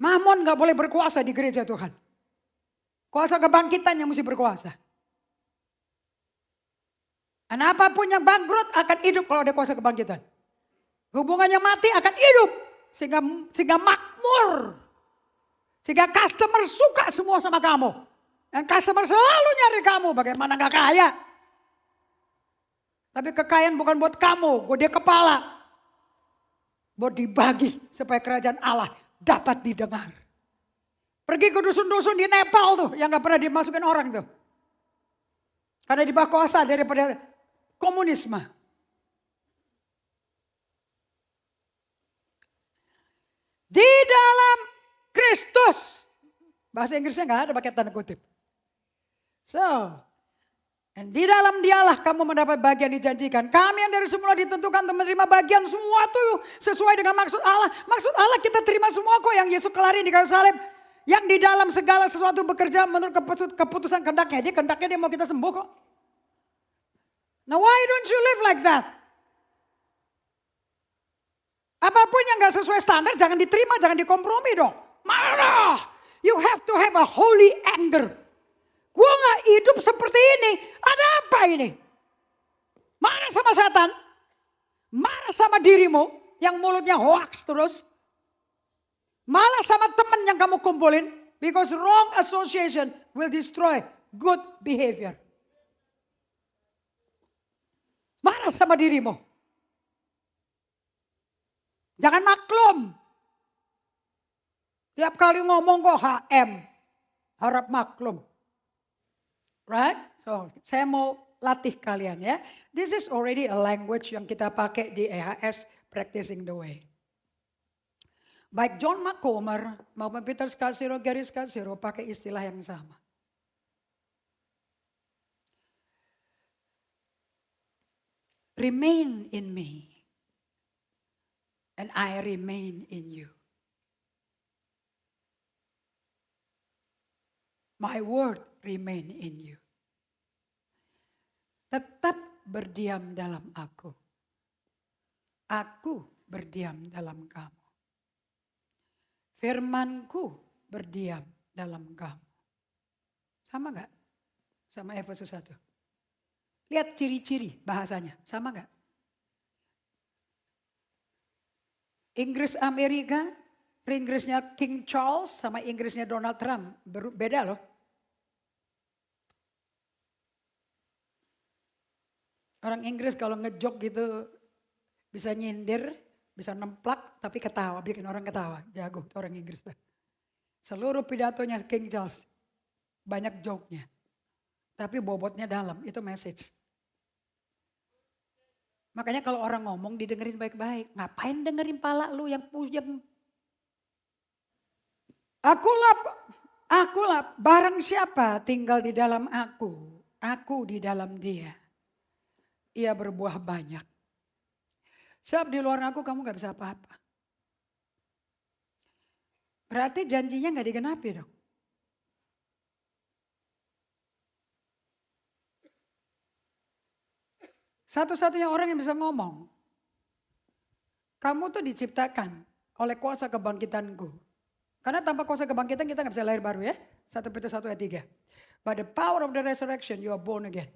Mamon gak boleh berkuasa di gereja Tuhan. Kuasa kebangkitan yang mesti berkuasa. Dan apapun yang bangkrut akan hidup kalau ada kuasa kebangkitan. Hubungannya mati akan hidup. Sehingga makmur. Sehingga customer suka semua sama kamu. Dan customer selalu nyari kamu bagaimana gak kaya. Tapi kekayaan bukan buat kamu, buat dia kepala. Buat dibagi supaya kerajaan Allah dapat didengar. Pergi ke dusun-dusun di Nepal tuh yang gak pernah dimasukin orang tuh. Karena di bawah kuasa daripada komunisme. Di dalam Kristus. Bahasa Inggrisnya gak ada pakai tanda kutip. So, dan di dalam dialah kamu mendapat bagian dijanjikan. Kami yang dari semula ditentukan untuk menerima bagian semua tuh sesuai dengan maksud Allah. Maksud Allah kita terima semua kok yang Yesus kelari di kayu salib. Yang di dalam segala sesuatu bekerja menurut keputusan kehendaknya. Dia mau kita sembuh kok. Now why don't you live like that? Apapun yang gak sesuai standar jangan diterima, jangan dikompromi dong. Marah. You have to have a holy anger. Gue gak hidup seperti ini. Ada apa ini? Marah sama setan. Marah sama dirimu. Yang mulutnya hoax terus. Malah sama teman yang kamu kumpulin. Because wrong association will destroy good behavior. Marah sama dirimu. Jangan maklum. Tiap kali ngomong kok HM. Harap maklum. Right? So, saya mau latih kalian ya. This is already a language yang kita pakai di EHS, Practicing the Way. Baik John McComber maupun Peter Scarsero, Gary Scarsero pakai istilah yang sama. Remain in me, and I remain in you. My word remain in you. Tetap berdiam dalam aku. Aku berdiam dalam kamu. Firmanku berdiam dalam kamu. Sama gak? Sama Efesus 1. Lihat ciri-ciri bahasanya. Sama gak? Inggris Amerika, Inggrisnya King Charles sama Inggrisnya Donald Trump. Beda loh. Orang Inggris kalau ngejok gitu bisa nyindir, bisa nemplak tapi ketawa, bikin orang ketawa. Jago orang Inggris. Seluruh pidatonya King Charles banyak joke-nya. Tapi bobotnya dalam, itu message. Makanya kalau orang ngomong didengerin baik-baik. Ngapain dengerin pala lu yang puyeng? Akulah barang siapa tinggal di dalam aku di dalam dia. Ia berbuah banyak. Sebab di luar aku kamu gak bisa apa-apa. Berarti janjinya gak digenapi dong. Satu-satunya orang yang bisa ngomong. Kamu tuh diciptakan oleh kuasa kebangkitanku. Karena tanpa kuasa kebangkitan kita gak bisa lahir baru ya. 1 Petrus 1 ayat 3. By the power of the resurrection you are born again.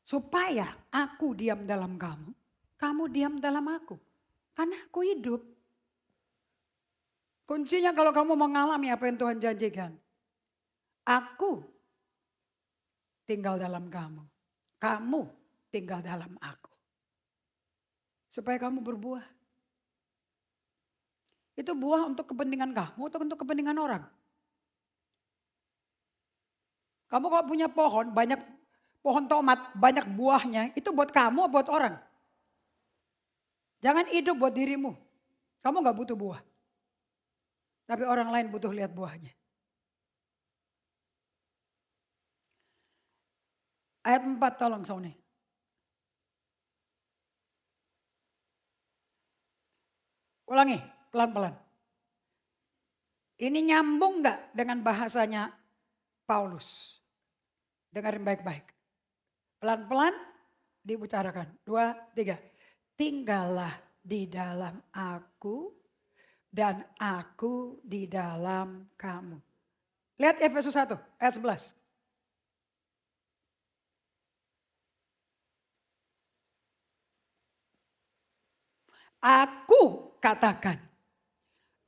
Supaya aku diam dalam kamu. Kamu diam dalam aku. Karena aku hidup. Kuncinya kalau kamu mengalami apa yang Tuhan janjikan. Aku tinggal dalam kamu. Kamu tinggal dalam aku. Supaya kamu berbuah. Itu buah untuk kepentingan kamu atau untuk kepentingan orang. Kamu kalau punya pohon, pohon tomat, banyak buahnya, itu buat kamu atau buat orang? Jangan hidup buat dirimu. Kamu gak butuh buah. Tapi orang lain butuh lihat buahnya. Ayat 4 tolong Sony. Ulangi pelan-pelan. Ini nyambung gak dengan bahasanya Paulus? Dengarin baik-baik. Pelan-pelan dibicarakan. 2, 3. Tinggallah di dalam aku dan aku di dalam kamu. Lihat Efesus 1 ayat 11. Aku katakan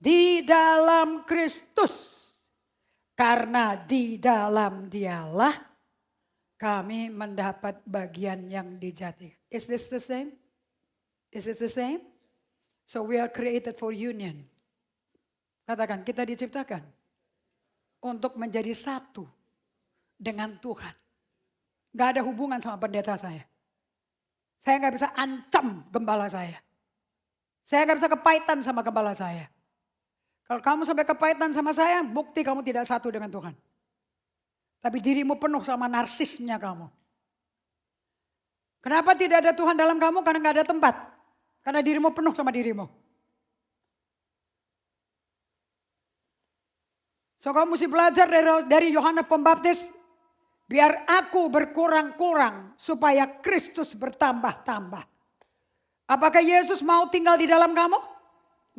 di dalam Kristus, karena di dalam dialah kami mendapat bagian yang dijadikan. Is this the same? Is this the same? So we are created for union. Katakan, kita diciptakan untuk menjadi satu dengan Tuhan. Gak ada hubungan sama pendeta saya. Saya gak bisa ancam gembala saya. Saya gak bisa kepahitan sama gembala saya. Kalau kamu sampai kepahitan sama saya, bukti kamu tidak satu dengan Tuhan. Tapi dirimu penuh sama narsisnya kamu. Kenapa tidak ada Tuhan dalam kamu? Karena gak ada tempat. Karena dirimu penuh sama dirimu. So kamu mesti belajar dari Yohanes Pembaptis. Biar aku berkurang-kurang supaya Kristus bertambah-tambah. Apakah Yesus mau tinggal di dalam kamu?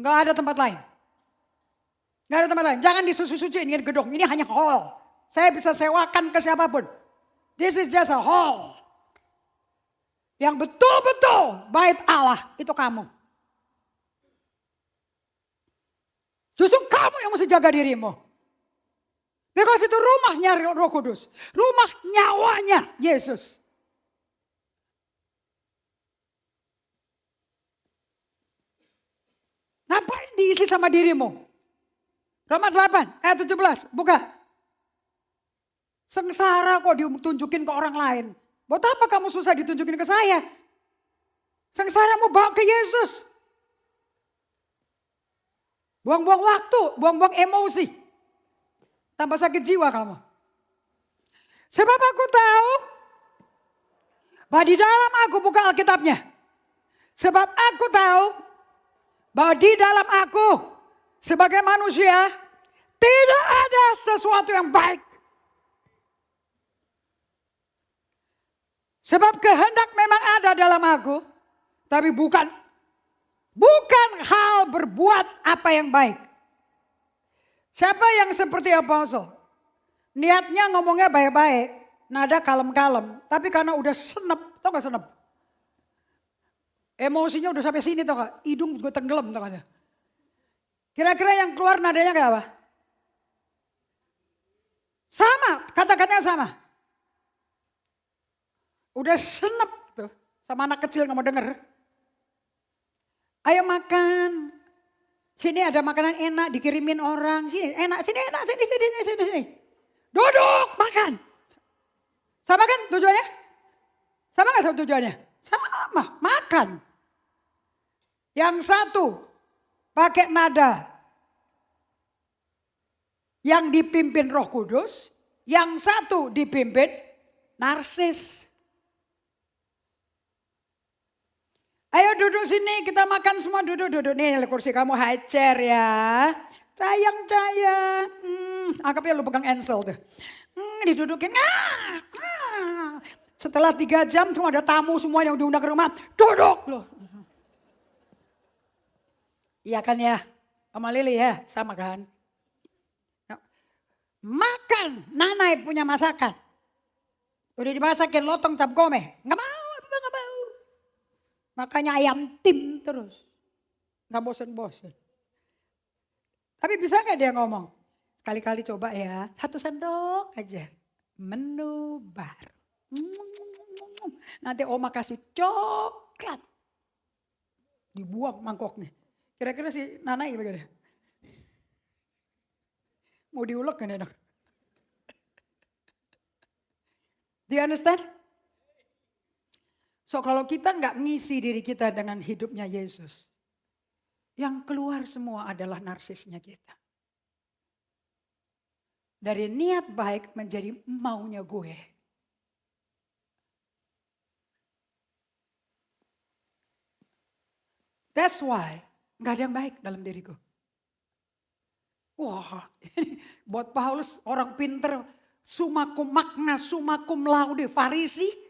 Gak ada tempat lain. Gak ada tempat lain. Jangan disuci-suciin ini gedung. Ini hanya hall. Saya bisa sewakan ke siapapun. This is just a hall. Yang betul-betul bait Allah itu kamu. Justru kamu yang mesti jaga dirimu. Because itu rumahnya Roh Kudus. Rumah nyawanya Yesus. Ngapain diisi sama dirimu? Roma 8 ayat 17. Buka. Sengsara kok ditunjukin ke orang lain. Buat apa kamu susah ditunjukin ke saya? Sengsara mau bawa ke Yesus. Buang-buang waktu, buang-buang emosi. Tambah sakit jiwa kamu. Sebab aku tahu bahwa di dalam aku, buka Alkitabnya. Sebab aku tahu bahwa di dalam aku sebagai manusia tidak ada sesuatu yang baik. Sebab kehendak memang ada dalam aku, tapi bukan hal berbuat apa yang baik. Siapa yang seperti apostle? Niatnya ngomongnya baik-baik, nada kalem-kalem, tapi karena udah senep, tau gak senep? Emosinya udah sampai sini tau gak? Hidung gue tenggelam tau gak? Kira-kira yang keluar nadanya kayak apa? Sama, kata-katanya sama. Udah senep tuh, sama anak kecil gak mau denger. Ayo makan. Sini ada makanan enak dikirimin orang. Sini enak, sini enak, sini. Duduk, makan. Sama kan tujuannya? Sama gak sama tujuannya? Sama, makan. Yang satu pakai nada yang dipimpin Roh Kudus. Yang satu dipimpin narsis. Ayo duduk sini, kita makan semua, duduk. Nih kursi kamu high chair ya. Sayang. Anggapnya lu pegang Ansel tuh. Didudukin. Setelah 3 jam cuma ada tamu semua yang diundang ke rumah. Duduk loh. Iya kan ya, sama Lili ya, sama kan. Makan, Nanai punya masakan. Udah dimasakin lotong cap gome. Gak mau. Makanya ayam tim terus. Gak bosen-bosen. Tapi bisa gak dia ngomong? Sekali-kali coba ya. 1 sendok aja. Menu baru. Nanti oma kasih coklat. Dibuang mangkoknya. Kira-kira si Nanai bagaimana? Mau diulek kan enak? Do you understand? So kalau kita nggak ngisi diri kita dengan hidupnya Yesus. Yang keluar semua adalah narsisnya kita. Dari niat baik menjadi maunya gue. That's why nggak ada yang baik dalam diriku. Wah, buat Paulus orang pinter, sumakum makna, sumakum laude, Farisi.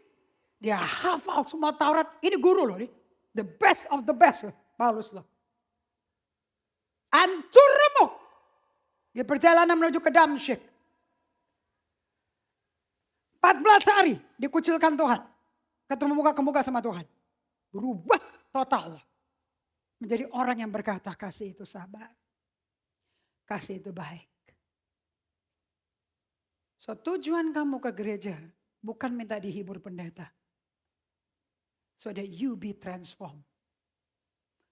Dia hafal semua Taurat. Ini guru loh nih. The best of the best Paulus loh. Hancur remuk. Di perjalanan menuju ke Damsyik. 14 hari dikucilkan Tuhan. Ketemu muka ke muka sama Tuhan. Berubah total. Menjadi orang yang berkata kasih itu sabar. Kasih itu baik. So tujuan kamu ke gereja bukan minta dihibur pendeta. So that you be transformed.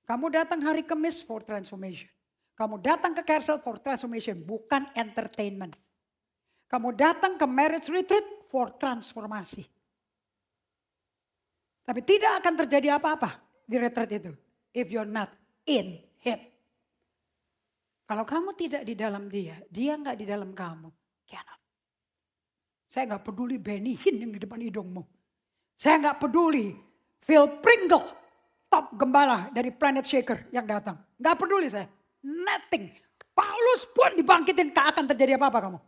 Kamu datang hari Kamis for transformation. Kamu datang ke Carousel for transformation, bukan entertainment. Kamu datang ke marriage retreat for transformasi. Tapi tidak akan terjadi apa-apa di retreat itu. If you're not in him. Kalau kamu tidak di dalam dia nggak di dalam kamu. Cannot. Saya nggak peduli Benny Hinn yang di depan hidungmu. Saya nggak peduli Phil Pringle, top gembala dari Planet Shaker yang datang. Nggak peduli saya. Nothing. Paulus pun dibangkitin, tak akan terjadi apa-apa kamu.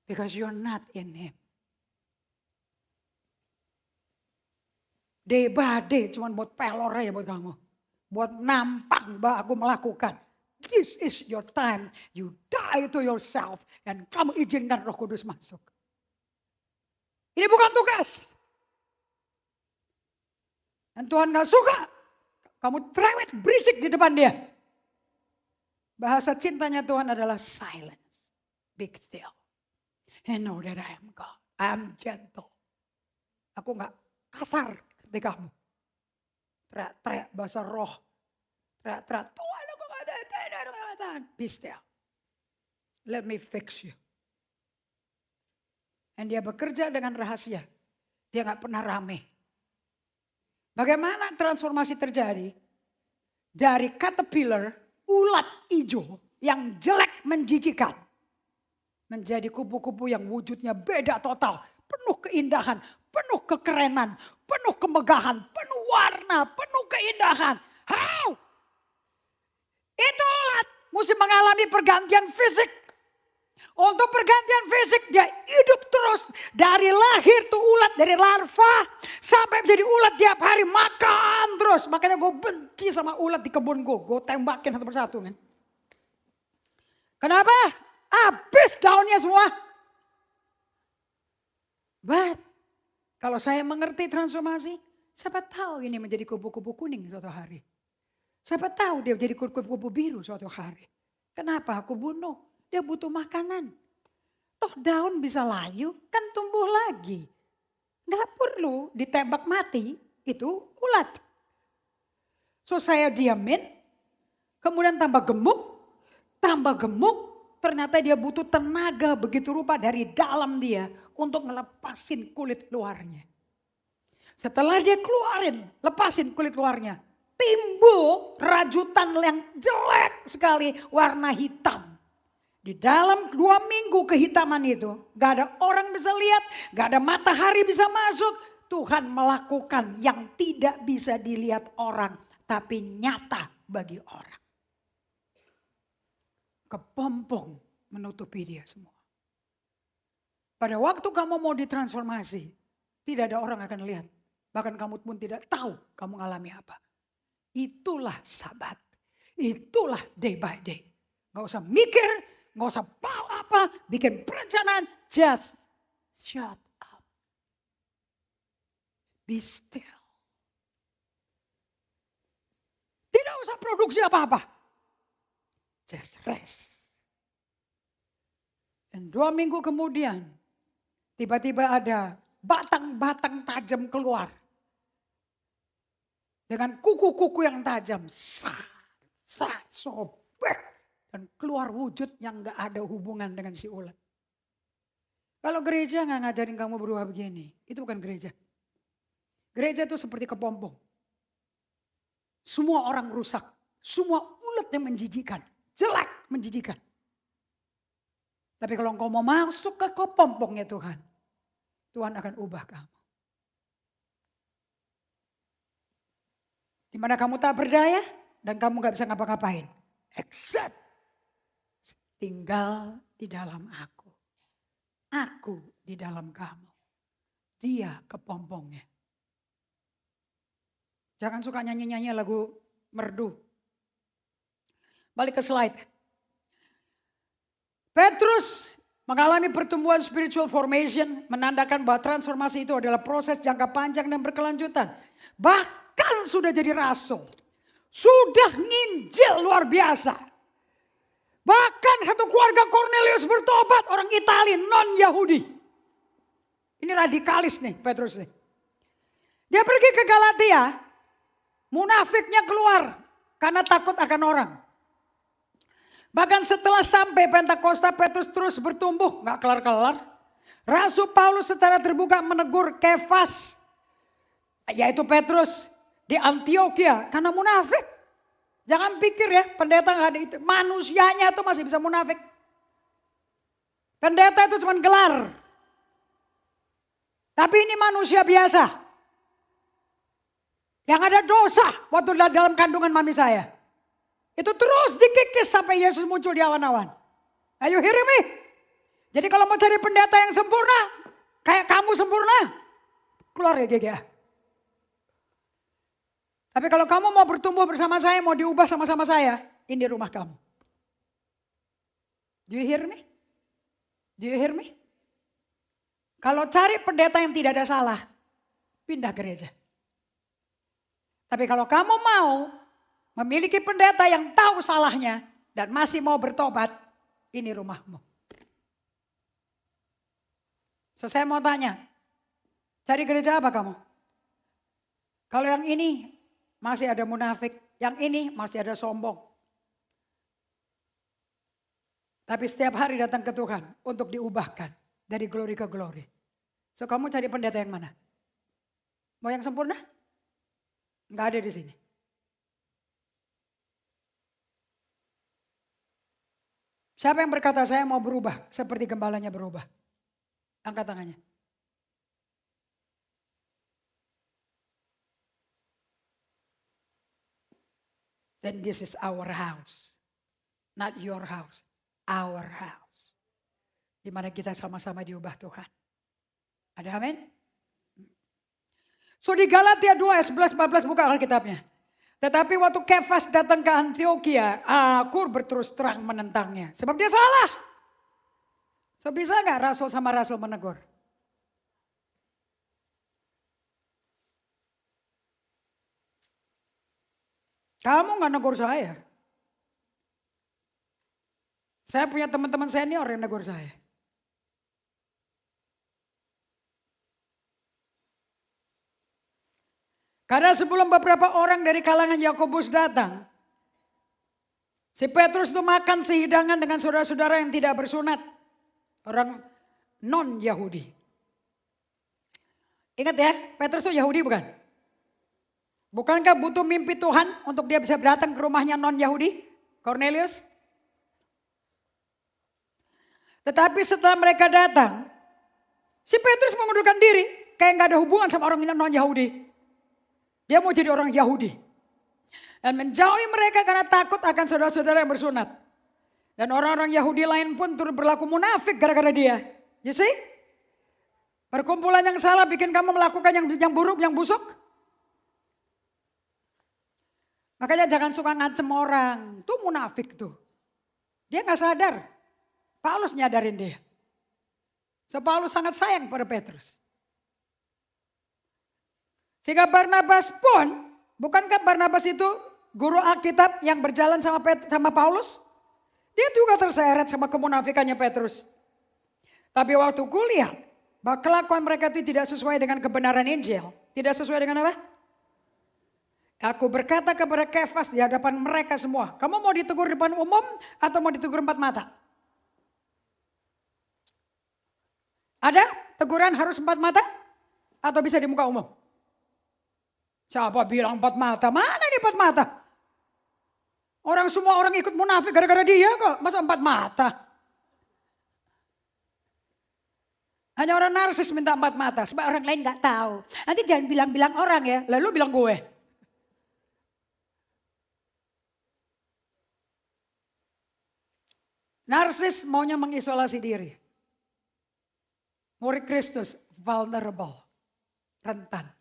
Because you're not in him. Day by day cuma buat pelor aja buat kamu. Buat nampang bahwa aku melakukan. This is your time. You die to yourself. And kamu izinkan Roh Kudus masuk. Ini bukan tugas. Dan Tuhan gak suka. Kamu cerewet berisik di depan dia. Bahasa cintanya Tuhan adalah silence. Be still. And know that I am God. I am gentle. Aku gak kasar ketika kamu. Teriak-teriak bahasa roh. Teriak-teriak, Tuhan aku gak ada kelihatan. Be still. Let me fix you. Dan dia bekerja dengan rahasia. Dia gak pernah rame. Bagaimana transformasi terjadi? Dari caterpillar, ulat hijau yang jelek menjijikan. Menjadi kupu-kupu yang wujudnya beda total. Penuh keindahan, penuh kekerenan, penuh kemegahan, penuh warna, penuh keindahan. How? Itu ulat mesti mengalami pergantian fisik. Untuk pergantian fisik dia hidup terus. Dari lahir tuh ulat, dari larva sampai menjadi ulat tiap hari makan terus. Makanya gue benci sama ulat di kebun gue. Gue tembakin satu persatu. Kan. Kenapa? Habis daunnya semua. But kalau saya mengerti transformasi, siapa tahu ini menjadi kupu-kupu kuning suatu hari. Siapa tahu dia jadi kupu-kupu biru suatu hari. Kenapa aku bunuh? Dia butuh makanan. Toh daun bisa layu, kan tumbuh lagi. Gak perlu ditembak mati, itu ulat. So saya diamin, kemudian tambah gemuk, ternyata dia butuh tenaga begitu rupa dari dalam dia untuk ngelepasin kulit luarnya. Setelah dia keluarin, lepasin kulit luarnya, timbul rajutan yang jelek sekali warna hitam. Di dalam 2 minggu kehitaman itu, gak ada orang bisa lihat, gak ada matahari bisa masuk. Tuhan melakukan yang tidak bisa dilihat orang, tapi nyata bagi orang. Kepompong menutupi dia semua. Pada waktu kamu mau ditransformasi, tidak ada orang akan lihat. Bahkan kamu pun tidak tahu kamu mengalami apa. Itulah Sabat. Itulah day by day. Gak usah mikir, gak usah apa, bikin perencanaan. Just shut up. Be still. Tidak usah produksi apa-apa. Just rest. Dan 2 minggu kemudian, tiba-tiba ada batang-batang tajam keluar. Dengan kuku-kuku yang tajam. Sobek. Dan keluar wujud yang gak ada hubungan dengan si ulat. Kalau gereja gak ngajarin kamu berubah begini, itu bukan gereja. Gereja itu seperti kepompong. Semua orang rusak. Semua ulat yang menjijikan. Jelek menjijikan. Tapi kalau engkau mau masuk ke kepompongnya Tuhan. Tuhan akan ubah kamu. Dimana kamu tak berdaya dan kamu gak bisa ngapa-ngapain. Except tinggal di dalam aku. Aku di dalam kamu. Dia kepompongnya. Jangan suka nyanyi-nyanyi lagu merdu. Balik ke slide. Petrus mengalami pertumbuhan spiritual formation. Menandakan bahwa transformasi itu adalah proses jangka panjang dan berkelanjutan. Bahkan sudah jadi rasul. Sudah nginjil luar biasa. Bahkan satu keluarga Cornelius bertobat, orang Itali non-Yahudi. Ini radikalis nih Petrus nih. Dia pergi ke Galatia, munafiknya keluar karena takut akan orang. Bahkan setelah sampai Pentakosta, Petrus terus bertumbuh, gak kelar-kelar. Rasul Paulus secara terbuka menegur Kefas, yaitu Petrus, di Antioquia karena munafik. Jangan pikir ya pendeta gak ada itu, manusianya itu masih bisa munafik. Pendeta itu cuma gelar. Tapi ini manusia biasa. Yang ada dosa waktu dalam kandungan mami saya. Itu terus dikikis sampai Yesus muncul di awan-awan. Ayo hear me. Jadi kalau mau cari pendeta yang sempurna, kayak kamu sempurna, keluar ya GGA. Tapi kalau kamu mau bertumbuh bersama saya, mau diubah sama-sama saya, ini rumah kamu. Do you hear me? Do you hear me? Kalau cari pendeta yang tidak ada salah, pindah gereja. Tapi kalau kamu mau memiliki pendeta yang tahu salahnya dan masih mau bertobat, ini rumahmu. So, saya mau tanya, cari gereja apa kamu? Kalau yang ini masih ada munafik, yang ini masih ada sombong. Tapi setiap hari datang ke Tuhan untuk diubahkan dari glory ke glory. So, kamu cari pendeta yang mana? Mau yang sempurna? Enggak ada di sini. Siapa yang berkata saya mau berubah seperti gembalanya berubah? Angkat tangannya. Then this is our house. Not your house. Our house. Di mana kita sama-sama diubah Tuhan. Ada amin? So di Galatia 2 ayat 11-14 buka Alkitabnya. Tetapi waktu Kefas datang ke Antioquia, aku berterus terang menentangnya. Sebab dia salah. So bisa gak rasul sama rasul menegur? Kamu gak negur saya. Saya punya teman-teman senior yang negur saya. Karena sebelum beberapa orang dari kalangan Yakobus datang, si Petrus itu makan sehidangan dengan saudara-saudara yang tidak bersunat. Orang non-Yahudi. Ingat ya, Petrus itu Yahudi bukan? Bukankah butuh mimpi Tuhan untuk dia bisa datang ke rumahnya non-Yahudi? Cornelius? Tetapi setelah mereka datang, si Petrus mengundurkan diri. Kayak gak ada hubungan sama orang non-Yahudi. Dia mau jadi orang Yahudi. Dan menjauhi mereka karena takut akan saudara-saudara yang bersunat. Dan orang-orang Yahudi lain pun turut berlaku munafik gara-gara dia. You see? Perkumpulan yang salah bikin kamu melakukan yang buruk, yang busuk. Makanya jangan suka ngancem orang. Itu munafik tuh. Dia gak sadar. Paulus nyadarin dia. So Paulus sangat sayang pada Petrus. Sehingga Barnabas pun, bukankah Barnabas itu guru Alkitab yang berjalan sama Paulus? Dia juga terseret sama kemunafikannya Petrus. Tapi waktu kulihat bahwa kelakuan mereka itu tidak sesuai dengan kebenaran Injil. Tidak sesuai dengan apa? Aku berkata kepada Kefas di hadapan mereka semua. Kamu mau ditegur depan umum atau mau ditegur empat mata? Ada teguran harus empat mata? Atau bisa di muka umum? Siapa bilang empat mata? Mana ini empat mata? Semua orang ikut munafik gara-gara dia kok. Masa empat mata? Hanya orang narsis minta empat mata. Sebab orang lain gak tahu. Nanti jangan bilang-bilang orang ya. Lalu bilang gue. Narsis maunya mengisolasi diri. Murid Kristus vulnerable. Rentan.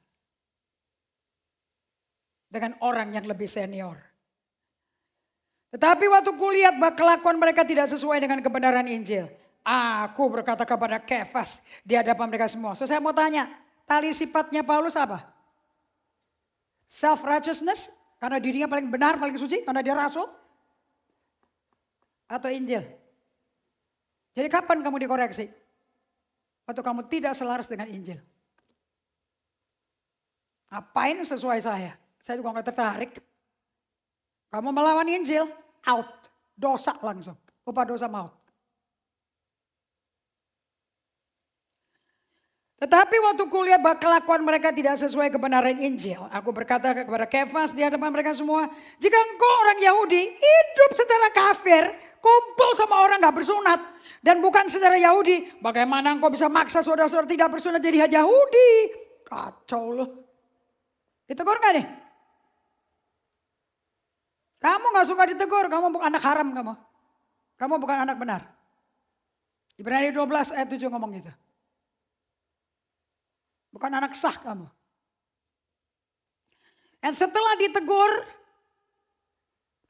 Dengan orang yang lebih senior. Tetapi waktu kulihat bahwa kelakuan mereka tidak sesuai dengan kebenaran Injil. Aku berkata kepada Kefas di hadapan mereka semua. So saya mau tanya, tali sifatnya Paulus apa? Self-righteousness, karena dirinya paling benar, paling suci, karena dia rasul? Atau Injil? Jadi kapan kamu dikoreksi? atau kamu tidak selaras dengan Injil. Ngapain sesuai saya? Saya juga gak tertarik. Kamu melawan Injil, out. Dosa langsung. Upah dosa maut. Tetapi waktu kuliah kelakuan mereka tidak sesuai kebenaran Injil. Aku berkata kepada Kefas di hadapan mereka semua. Jika engkau orang Yahudi hidup secara kafir. Kumpul sama orang gak bersunat. Dan bukan secara Yahudi. Bagaimana engkau bisa maksa saudara-saudara tidak bersunat jadi Yahudi? Kacau loh. Ditegur gak nih? Kamu gak suka ditegur. Kamu bukan anak haram kamu. Kamu bukan anak benar. Ibrani 12 ayat 7 ngomong gitu. Bukan anak sah kamu. Dan setelah ditegur,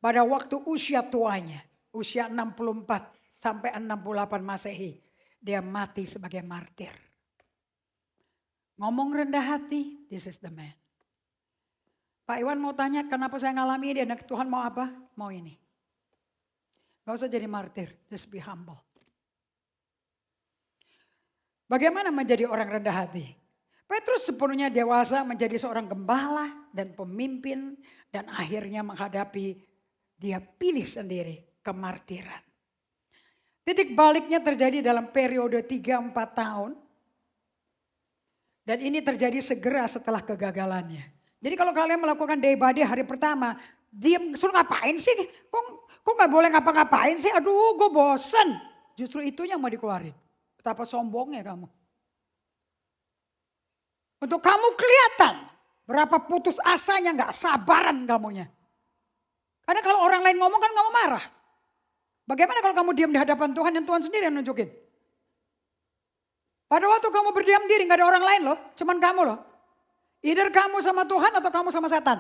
pada waktu usia tuanya, usia 64 sampai 68 Masehi, dia mati sebagai martir. Ngomong rendah hati, this is the man. Pak Iwan mau tanya kenapa saya ngalami ini, anak Tuhan mau apa? Mau ini. Gak usah jadi martir, just be humble. Bagaimana menjadi orang rendah hati? Petrus sepenuhnya dewasa menjadi seorang gembala dan pemimpin dan akhirnya menghadapi dia pilih sendiri kemartiran. Titik baliknya terjadi dalam periode 3-4 tahun. Dan ini terjadi segera setelah kegagalannya. Jadi kalau kalian melakukan day by day hari pertama, diam, suruh ngapain sih? Kok gak boleh ngapa-ngapain sih? Aduh gue bosen. Justru itu yang mau dikeluarin. Betapa sombongnya kamu. Untuk kamu kelihatan berapa putus asanya, gak sabaran kamunya. Karena kalau orang lain ngomong kan kamu marah. Bagaimana kalau kamu diam di hadapan Tuhan yang Tuhan sendiri yang nunjukin? Pada waktu kamu berdiam diri gak ada orang lain loh, cuman kamu loh. Either kamu sama Tuhan atau kamu sama setan.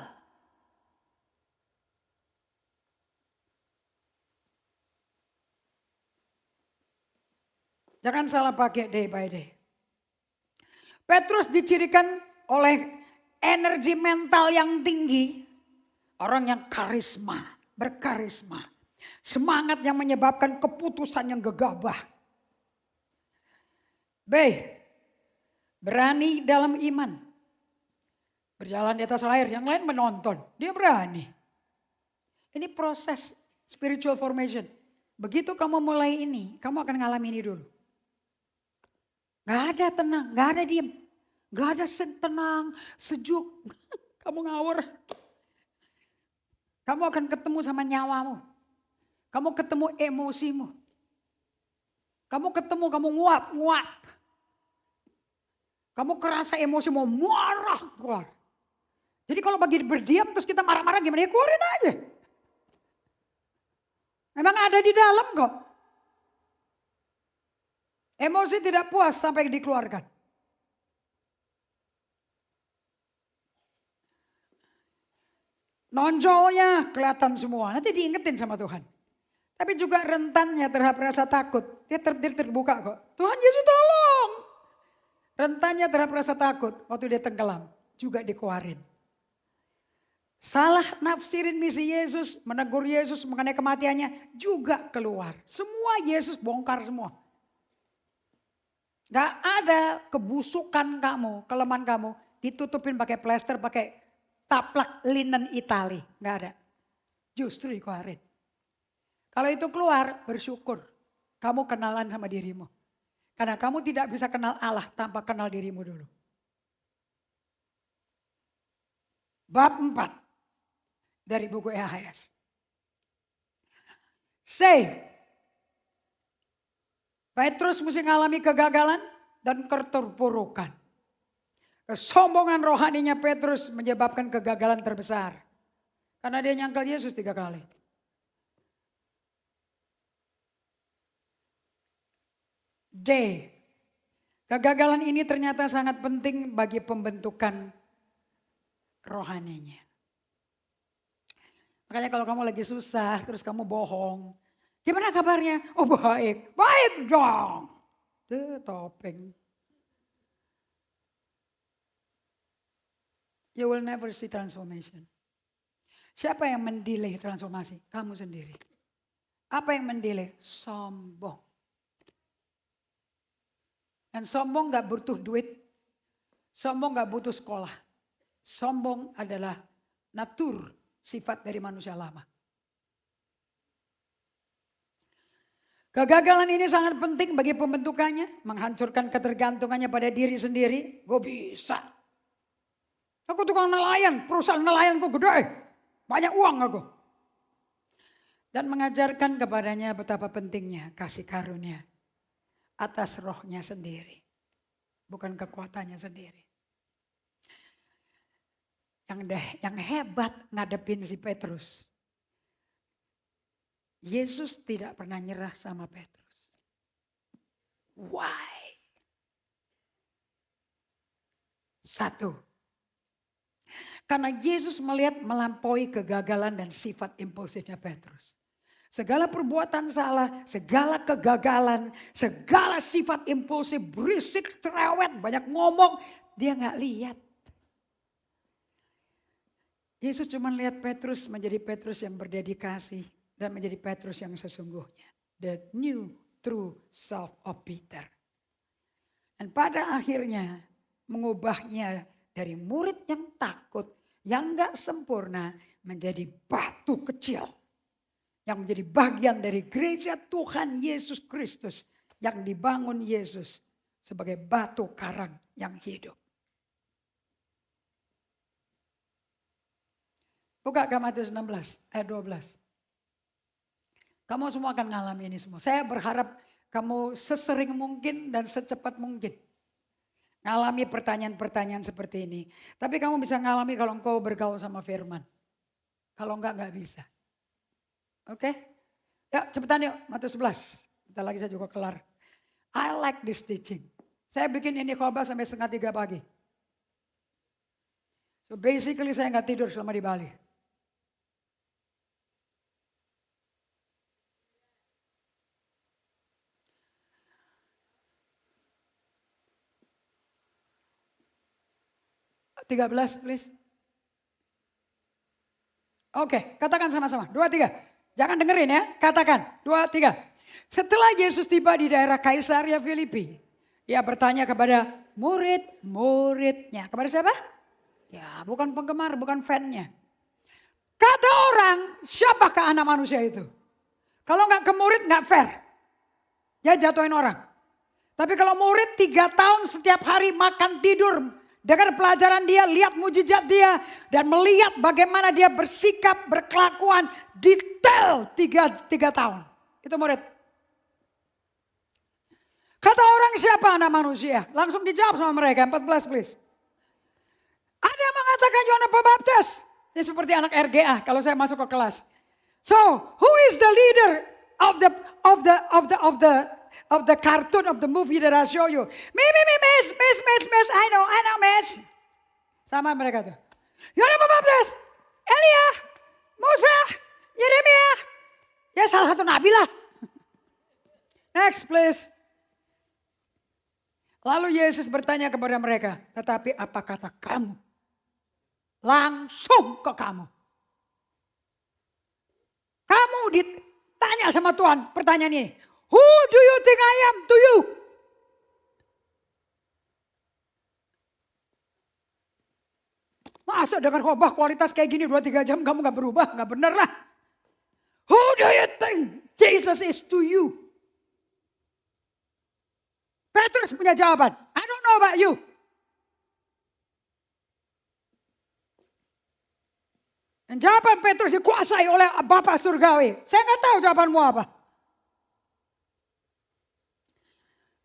Jangan salah pakai day by day. Petrus dicirikan oleh energi mental yang tinggi. Orang yang karisma, berkarisma. Semangat yang menyebabkan keputusan yang gegabah. B. Berani dalam iman. Berjalan di atas air, yang lain menonton. Dia berani. Ini proses spiritual formation. Begitu kamu mulai ini, kamu akan ngalami ini dulu. Gak ada tenang, gak ada diem. Gak ada tenang, sejuk. Kamu ngawur. Kamu akan ketemu sama nyawamu. Kamu ketemu emosimu. Kamu ketemu, kamu nguap. Kamu kerasa emosi mau marah keluar. Jadi kalau bagi berdiam terus kita marah-marah gimana? Ya keluarin aja. Memang ada di dalam kok. Emosi tidak puas sampai dikeluarkan. Nonjolnya kelihatan semua. Nanti diingetin sama Tuhan. Tapi juga rentannya terhadap rasa takut. Dia terbuka kok. Tuhan Yesus tolong. Rentannya terhadap rasa takut. Waktu dia tenggelam. Juga dikeluarin. Salah nafsirin misi Yesus. Menegur Yesus mengenai kematiannya. Juga keluar. Semua Yesus bongkar semua. Gak ada kebusukan kamu, kelemahan kamu ditutupin pakai plester, pakai taplak linen Itali. Gak ada. Justru dikeluarin. Kalau itu keluar, bersyukur. Kamu kenalan sama dirimu. Karena kamu tidak bisa kenal Allah tanpa kenal dirimu dulu. Bab 4 dari buku EHS. Petrus mesti mengalami kegagalan dan keterpurukan. Kesombongan rohaninya Petrus menyebabkan kegagalan terbesar. Karena dia nyangkal Yesus 3 kali. D. Kegagalan ini ternyata sangat penting bagi pembentukan rohaninya. Makanya kalau kamu lagi susah terus kamu bohong. Gimana kabarnya? Oh baik, baik dong. Topeng. You will never see transformation. Siapa yang mendelay transformasi? Kamu sendiri. Apa yang mendelay? Sombong. Dan sombong gak butuh duit. Sombong gak butuh sekolah. Sombong adalah natur, sifat dari manusia lama. Kegagalan ini sangat penting bagi pembentukannya. Menghancurkan ketergantungannya pada diri sendiri. Gue bisa. Aku tukang nelayan, perusahaan nelayanku gede. Banyak uang aku. Dan mengajarkan kepadanya betapa pentingnya kasih karunia atas rohnya sendiri. Bukan kekuatannya sendiri. Yang hebat ngadepin si Petrus. Yesus tidak pernah nyerah sama Petrus. Why? Satu. Karena Yesus melihat melampaui kegagalan dan sifat impulsifnya Petrus. Segala perbuatan salah, segala kegagalan, segala sifat impulsif, berisik, cerewet, banyak ngomong, dia gak lihat. Yesus cuma lihat Petrus menjadi Petrus yang berdedikasi dan menjadi Petrus yang sesungguhnya. The new true self of Peter. Dan pada akhirnya mengubahnya dari murid yang takut, yang gak sempurna menjadi batu kecil. Yang menjadi bagian dari gereja Tuhan Yesus Kristus yang dibangun Yesus sebagai batu karang yang hidup. Buka Matius 16 ayat 12. Kamu semua akan mengalami ini semua. Saya berharap kamu sesering mungkin dan secepat mungkin ngalami pertanyaan-pertanyaan seperti ini. Tapi kamu bisa ngalami kalau engkau bergaul sama firman. Kalau enggak bisa. Oke? Ya cepetan yuk, Matius 11. Bentar lagi saya juga kelar. I like this teaching. Saya bikin ini khotbah sampai 2:30 pagi. So basically saya nggak tidur selama di Bali. (13) please. Oke, katakan sama-sama. 2, 3. Jangan dengerin ya, katakan. 2, 3. Setelah Yesus tiba di daerah Kaisaria Filipi, ia bertanya kepada murid-muridnya. Kepada siapa? Ya, bukan penggemar, bukan fan-nya. Kata orang, siapakah anak manusia itu? Kalau nggak ke murid nggak fair. Ya jatuhin orang. Tapi kalau murid 3 tahun setiap hari makan tidur, dengar pelajaran dia, lihat mujizat dia, dan melihat bagaimana dia bersikap, berkelakuan, detail 3 tahun. Itu murid. Kata orang siapa anak manusia? Langsung dijawab sama mereka, 14 please. Ada yang mengatakan Yohanes Pembaptis. Ini seperti anak RGA kalau saya masuk ke kelas. So, who is the leader of the cartoon of the movie that I show you? Miss, I know, miss. Sama mereka tuh. Yohanes Pembaptis, Elia, Musa, Yeremia. Ya salah satu nabi lah. Next please. Lalu Yesus bertanya kepada mereka, tetapi apa kata kamu? Langsung ke kamu. Kamu ditanya sama Tuhan pertanyaan ini. Who do you think I am to you? Masa dengan khotbah kualitas kayak gini 2-3 jam kamu gak berubah? Gak bener lah. Who do you think Jesus is to you? Petrus punya jawaban. I don't know about you. Dan jawaban Petrus dikuasai oleh Bapa Surgawi. Saya gak tahu jawabanmu apa.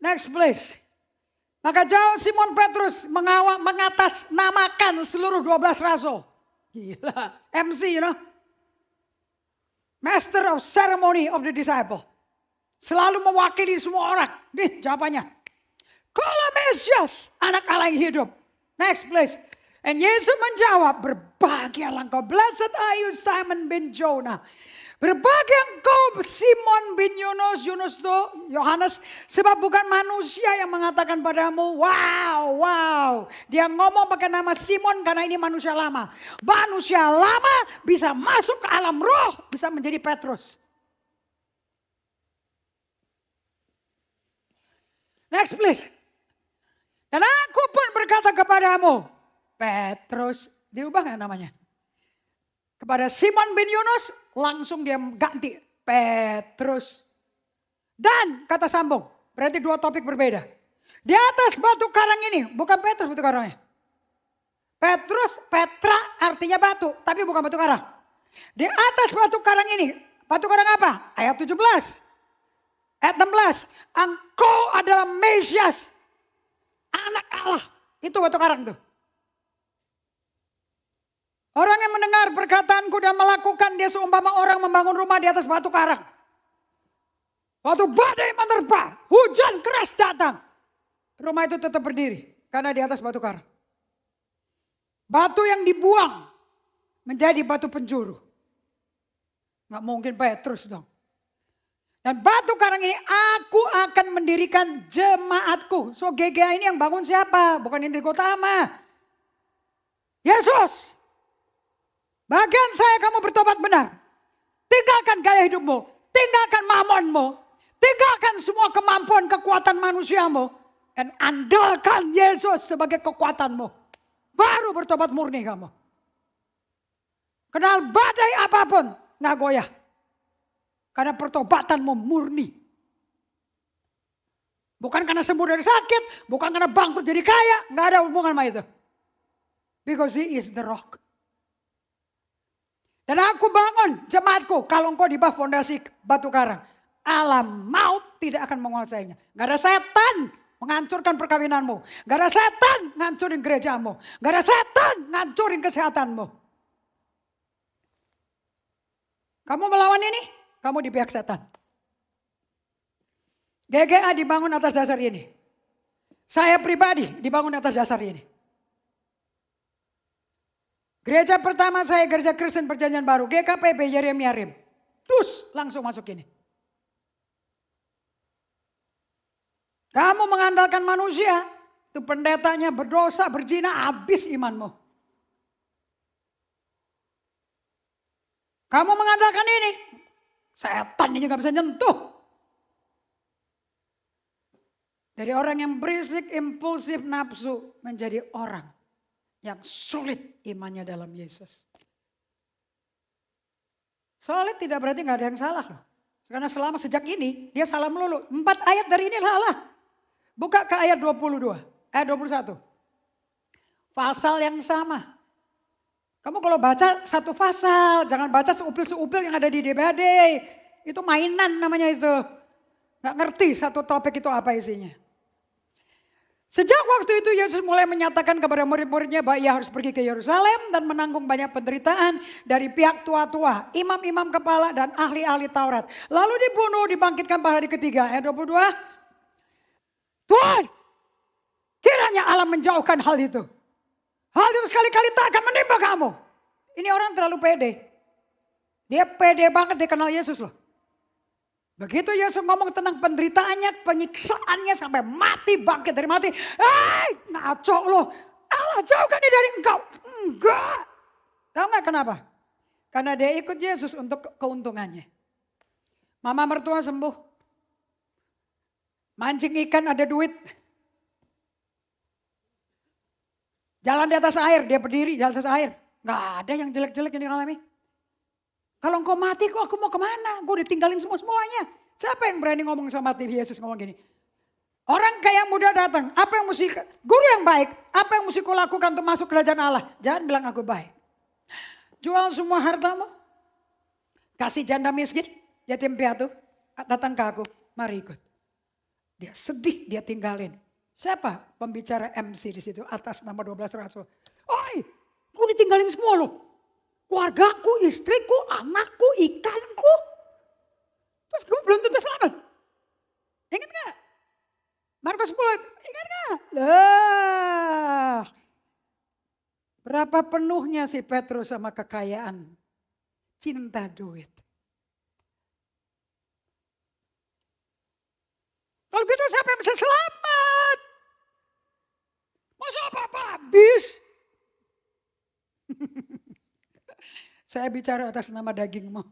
Next please. Maka jauh Simon Petrus mengatasnamakan seluruh 12 rasul. Gila, MC you know. Master of ceremony of the disciple. Selalu mewakili semua orang. Nih jawabannya. Kalau Mesias, anak Allah yang hidup. Next please. And Yesus menjawab, berbahagialah engkau. Blessed are you Simon bin Jonah. Berbahagia engkau Simon bin Yunus itu Yohanes. Sebab bukan manusia yang mengatakan padamu, wow. Dia ngomong pakai nama Simon karena ini manusia lama. Manusia lama bisa masuk ke alam roh, bisa menjadi Petrus. Next please. kepadamu, Petrus, diubah nggak namanya? Kepada Simon bin Yunus, langsung dia ganti, Petrus. Dan kata sambung, berarti dua topik berbeda. Di atas batu karang ini, bukan Petrus batu karangnya. Petrus, Petra artinya batu, tapi bukan batu karang. Di atas batu karang ini, batu karang apa? Ayat 17. Ayat 16. Engkau adalah Mesias, anak Allah. Itu batu karang tuh. Orang yang mendengar perkataanku dan melakukan, dia seumpama orang membangun rumah di atas batu karang. Waktu badai menerpa, hujan keras datang. Rumah itu tetap berdiri karena di atas batu karang. Batu yang dibuang menjadi batu penjuru. Nggak mungkin Petrus dong. Dan batu karang ini aku akan mendirikan jemaatku. So GGA ini yang bangun siapa? Bukan Indri Gotama. Yesus. Bagian saya kamu bertobat benar. Tinggalkan gaya hidupmu. Tinggalkan mamonmu. Tinggalkan semua kemampuan kekuatan manusiamu. Dan andalkan Yesus sebagai kekuatanmu. Baru bertobat murni kamu. Kenal badai apapun, nggak goyah. Karena pertobatanmu murni. Bukan karena sembuh dari sakit, bukan karena bangkrut jadi kaya, nggak ada hubungan sama itu. Because he is the rock. Dan aku bangun jemaatku kalau engkau di bawah fondasi batu karang. Alam maut tidak akan menguasainya. Nggak ada setan menghancurkan perkawinanmu. Gak ada setan ngancurin gerejamu. Gak ada setan ngancurin kesehatanmu. Kamu melawan ini, kamu di pihak setan. GGA dibangun atas dasar ini. Saya pribadi dibangun atas dasar ini. Gereja pertama saya gereja Kristen Perjanjian Baru. GKPB Yeremia Rim. Terus langsung masuk ini. Kamu mengandalkan manusia, itu pendetanya berdosa, berzina, habis imanmu. Kamu mengandalkan ini, setan ini gak bisa nyentuh. Dari orang yang berisik, impulsif, nafsu, menjadi orang yang sulit imannya dalam Yesus. Solid tidak berarti gak ada yang salah loh. Karena selama sejak ini, dia salah melulu. 4 ayat dari ini salah. Buka ke ayat 22, ayat 21. Pasal yang sama. Kamu kalau baca satu pasal, jangan baca seupil-seupil yang ada di DBHD. Itu mainan namanya itu. Gak ngerti satu topik itu apa isinya. Sejak waktu itu Yesus mulai menyatakan kepada murid-muridnya bahwa ia harus pergi ke Yerusalem dan menanggung banyak penderitaan dari pihak tua-tua, imam-imam kepala dan ahli-ahli Taurat. Lalu dibunuh, dibangkitkan pada hari ketiga. Ayat 22. Tuhan, kiranya Allah menjauhkan hal itu. Hal itu sekali-kali tak akan menimpa kamu. Ini orang terlalu pede. Dia pede banget dia kenal Yesus loh. Begitu Yesus ngomong tentang penderitaannya, penyiksaannya sampai mati, bangkit dari mati. Ngaco loh. Allah jauhkan dia dari engkau. Enggak. Tahu gak kenapa? Karena dia ikut Yesus untuk keuntungannya. Mama mertua sembuh. Mancing ikan ada duit. Jalan di atas air, dia berdiri jalan di atas air. Gak ada yang jelek-jelek yang dialami. Kalau engkau mati kok aku mau kemana? Gue ditinggalin semua-semuanya. Siapa yang berani ngomong sama mati? Yesus ngomong gini. Orang kaya muda datang, apa yang mesti, guru yang baik, apa yang mesti kau lakukan untuk masuk kerajaan Allah? Jangan bilang aku baik. Jual semua hartamu. Kasih janda miskin, yatim piatu, datang ke aku, mari ikut. Dia sedih, dia tinggalin. Siapa pembicara MC di situ atas nama 12 rasul? Oi, gue ditinggalin semua loh. Keluargaku, istriku, anakku, ikanku. Terus gue belum tentu selamat. Ingat gak? Markus 10, ingat gak? Lah, berapa penuhnya si Petrus sama kekayaan? Cinta duit. Kalau gitu siapa yang bisa selamat? Masa apa-apa habis? Saya bicara atas nama dagingmu.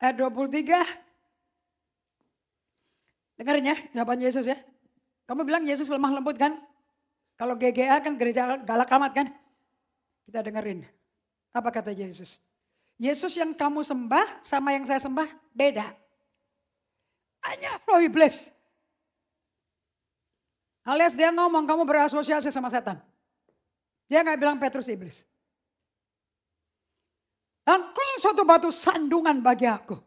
Ayat 23. Dengarin ya jawaban Yesus ya. Kamu bilang Yesus lemah lembut kan? Kalau GGA kan gereja galak amat kan? Kita dengerin. Apa kata Yesus? Yesus yang kamu sembah sama yang saya sembah beda. Hanya roh iblis. Alias dia ngomong kamu berasosiasi sama setan. Dia gak bilang Petrus iblis. Engkau suatu batu sandungan bagi aku.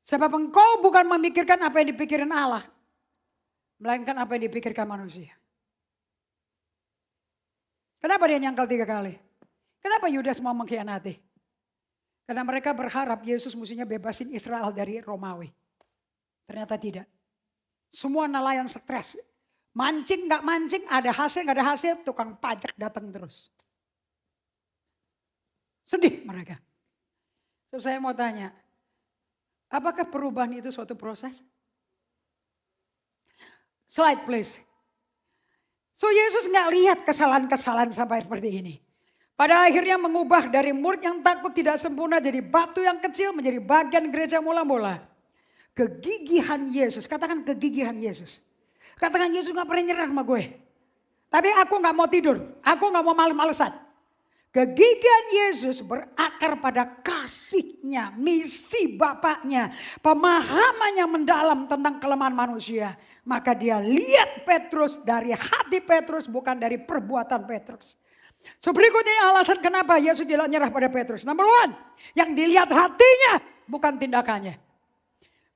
Sebab engkau bukan memikirkan apa yang dipikirkan Allah. Melainkan apa yang dipikirkan manusia. Kenapa dia nyangkal 3 kali? Kenapa Yudas mau mengkhianati? Karena mereka berharap Yesus mestinya bebasin Israel dari Romawi. Ternyata tidak. Semua nelayan stres. Mancing gak mancing, ada hasil gak ada hasil, tukang pajak datang terus. Sedih mereka. So saya mau tanya, apakah perubahan itu suatu proses? Slide please. So Yesus gak lihat kesalahan-kesalahan sampai seperti ini. Pada akhirnya mengubah dari murid yang takut tidak sempurna jadi batu yang kecil menjadi bagian gereja mula-mula. Kegigihan Yesus, katakan kegigihan Yesus. Katakan Yesus gak pernah nyerah sama gue. Tapi aku gak mau tidur, aku gak mau malas-malesan. Kegigihan Yesus berakar pada kasihnya, misi Bapaknya, pemahamannya mendalam tentang kelemahan manusia. Maka dia lihat Petrus dari hati Petrus bukan dari perbuatan Petrus. So berikutnya alasan kenapa Yesus tidak nyerah pada Petrus. Number one, yang dilihat hatinya bukan tindakannya.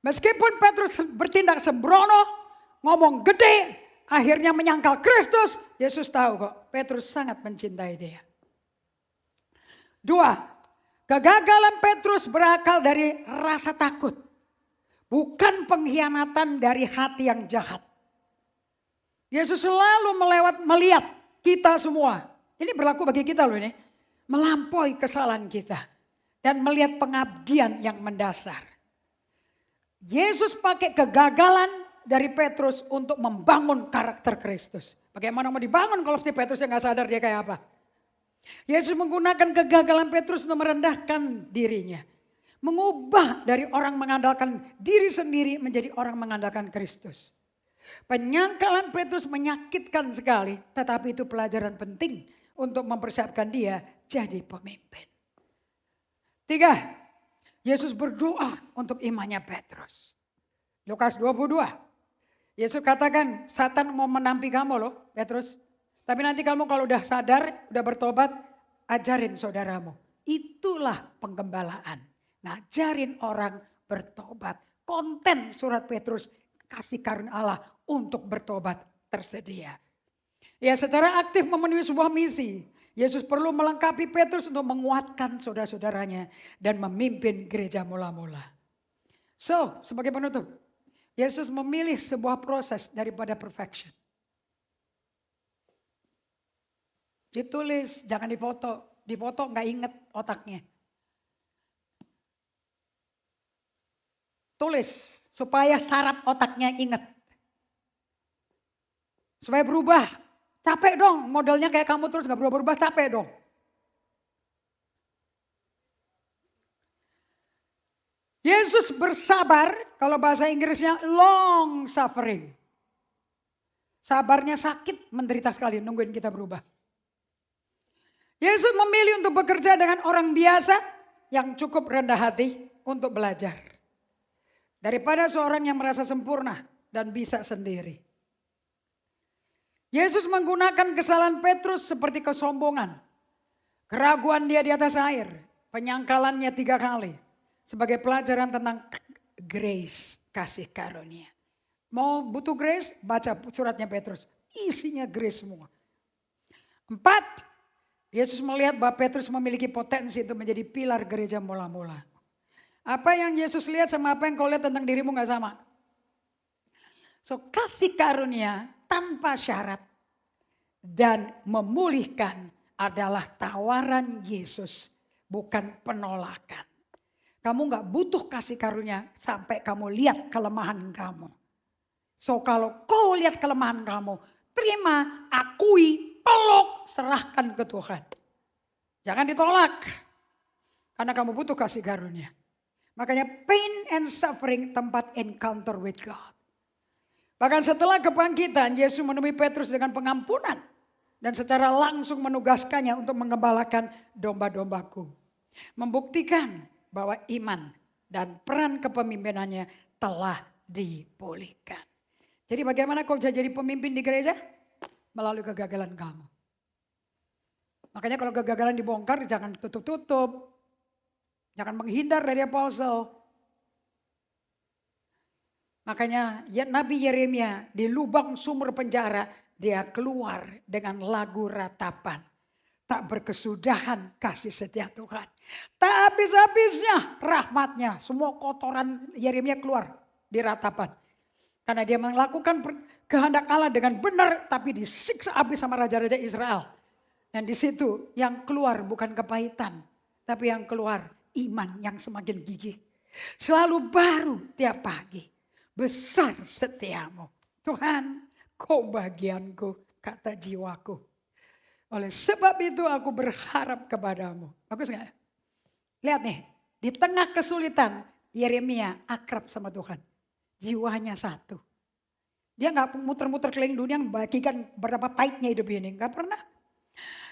Meskipun Petrus bertindak sembrono, ngomong gede, akhirnya menyangkal Kristus. Yesus tahu kok Petrus sangat mencintai dia. 2, kegagalan Petrus berakal dari rasa takut. Bukan pengkhianatan dari hati yang jahat. Yesus selalu melihat kita semua. Ini berlaku bagi kita loh ini. Melampaui kesalahan kita. Dan melihat pengabdian yang mendasar. Yesus pakai kegagalan dari Petrus untuk membangun karakter Kristus. Bagaimana mau dibangun kalau si Petrus yang gak sadar dia kayak apa? Yesus menggunakan kegagalan Petrus untuk merendahkan dirinya. Mengubah dari orang mengandalkan diri sendiri menjadi orang mengandalkan Kristus. Penyangkalan Petrus menyakitkan sekali, tetapi itu pelajaran penting untuk mempersiapkan dia jadi pemimpin. 3, Yesus berdoa untuk imannya Petrus. Lukas 22. Yesus katakan, Satan mau menampi kamu loh Petrus. Tapi nanti kamu kalau udah sadar, udah bertobat, ajarin saudaramu. Itulah penggembalaan. Ngajarin orang bertobat. Konten surat Petrus, kasih karunia Allah untuk bertobat tersedia. Ya secara aktif memenuhi sebuah misi. Yesus perlu melengkapi Petrus untuk menguatkan saudara-saudaranya dan memimpin gereja mula-mula. So, sebagai penutup, Yesus memilih sebuah proses daripada perfection. Ditulis, jangan difoto. Difoto gak inget otaknya. Tulis, supaya saraf otaknya inget. Supaya berubah. Capek dong, modelnya kayak kamu terus gak berubah-berubah, capek dong. Yesus bersabar, kalau bahasa Inggrisnya long suffering. Sabarnya sakit, menderita sekali, nungguin kita berubah. Yesus memilih untuk bekerja dengan orang biasa yang cukup rendah hati untuk belajar. Daripada seorang yang merasa sempurna dan bisa sendiri. Yesus menggunakan kesalahan Petrus seperti kesombongan. Keraguan dia di atas air. Penyangkalannya 3 kali. Sebagai pelajaran tentang grace, kasih karunia. Mau butuh grace? Baca suratnya Petrus. Isinya grace semua. 4. Yesus melihat bahwa Petrus memiliki potensi untuk menjadi pilar gereja mula-mula. Apa yang Yesus lihat sama apa yang kau lihat tentang dirimu gak sama. So kasih karunia tanpa syarat dan memulihkan adalah tawaran Yesus, bukan penolakan. Kamu gak butuh kasih karunia sampai kamu lihat kelemahan kamu. So kalau kau lihat kelemahan kamu, terima, akui, peluk, serahkan ke Tuhan. Jangan ditolak. Karena kamu butuh kasih karunia. Makanya pain and suffering tempat encounter with God. Bahkan setelah kebangkitan, Yesus menemui Petrus dengan pengampunan. Dan secara langsung menugaskannya untuk mengembalakan domba-dombaku. Membuktikan bahwa iman dan peran kepemimpinannya telah dipulihkan. Jadi bagaimana kau bisa jadi pemimpin di gereja? Melalui kegagalan kamu. Makanya kalau kegagalan dibongkar jangan tutup-tutup. Jangan menghindar dari apostle. Makanya Nabi Yeremia di lubang sumur penjara dia keluar dengan lagu ratapan. Tak berkesudahan kasih setia Tuhan. Tak habis-habisnya rahmatnya. Semua kotoran Yeremia keluar di ratapan. Karena dia melakukan kehendak Allah dengan benar. Tapi disiksa habis sama raja-raja Israel. Dan di situ yang keluar bukan kepahitan. Tapi yang keluar iman yang semakin gigih. Selalu baru tiap pagi. Besar setiamu. Tuhan, kau bagianku, kata jiwaku. Oleh sebab itu aku berharap kepadamu. Bagus gak? Lihat nih, di tengah kesulitan Yeremia akrab sama Tuhan. Jiwanya satu. Dia gak muter-muter keliling dunia membagikan berapa pahitnya hidup ini. Gak pernah.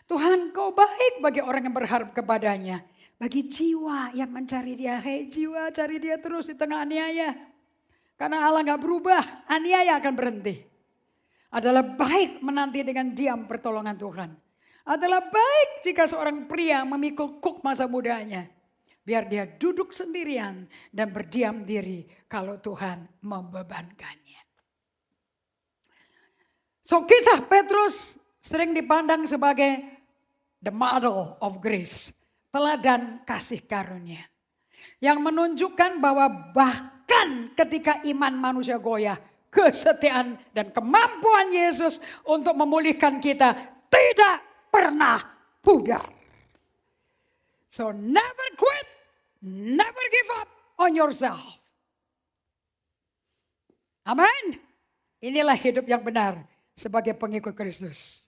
Tuhan kau baik bagi orang yang berharap kepadanya. Bagi jiwa yang mencari dia. Hei jiwa cari dia terus di tengah aniaya. Karena Allah gak berubah, aniaya akan berhenti. Adalah baik menanti dengan diam pertolongan Tuhan. Adalah baik jika seorang pria memikul kuk masa mudanya. Biar dia duduk sendirian dan berdiam diri kalau Tuhan membebankannya. So kisah Petrus sering dipandang sebagai the model of grace. Teladan kasih karunia. Yang menunjukkan bahwa bahkan ketika iman manusia goyah. Kesetiaan dan kemampuan Yesus untuk memulihkan kita tidak pernah pudar. So never quit, never give up on yourself. Amin. Inilah hidup yang benar sebagai pengikut Kristus.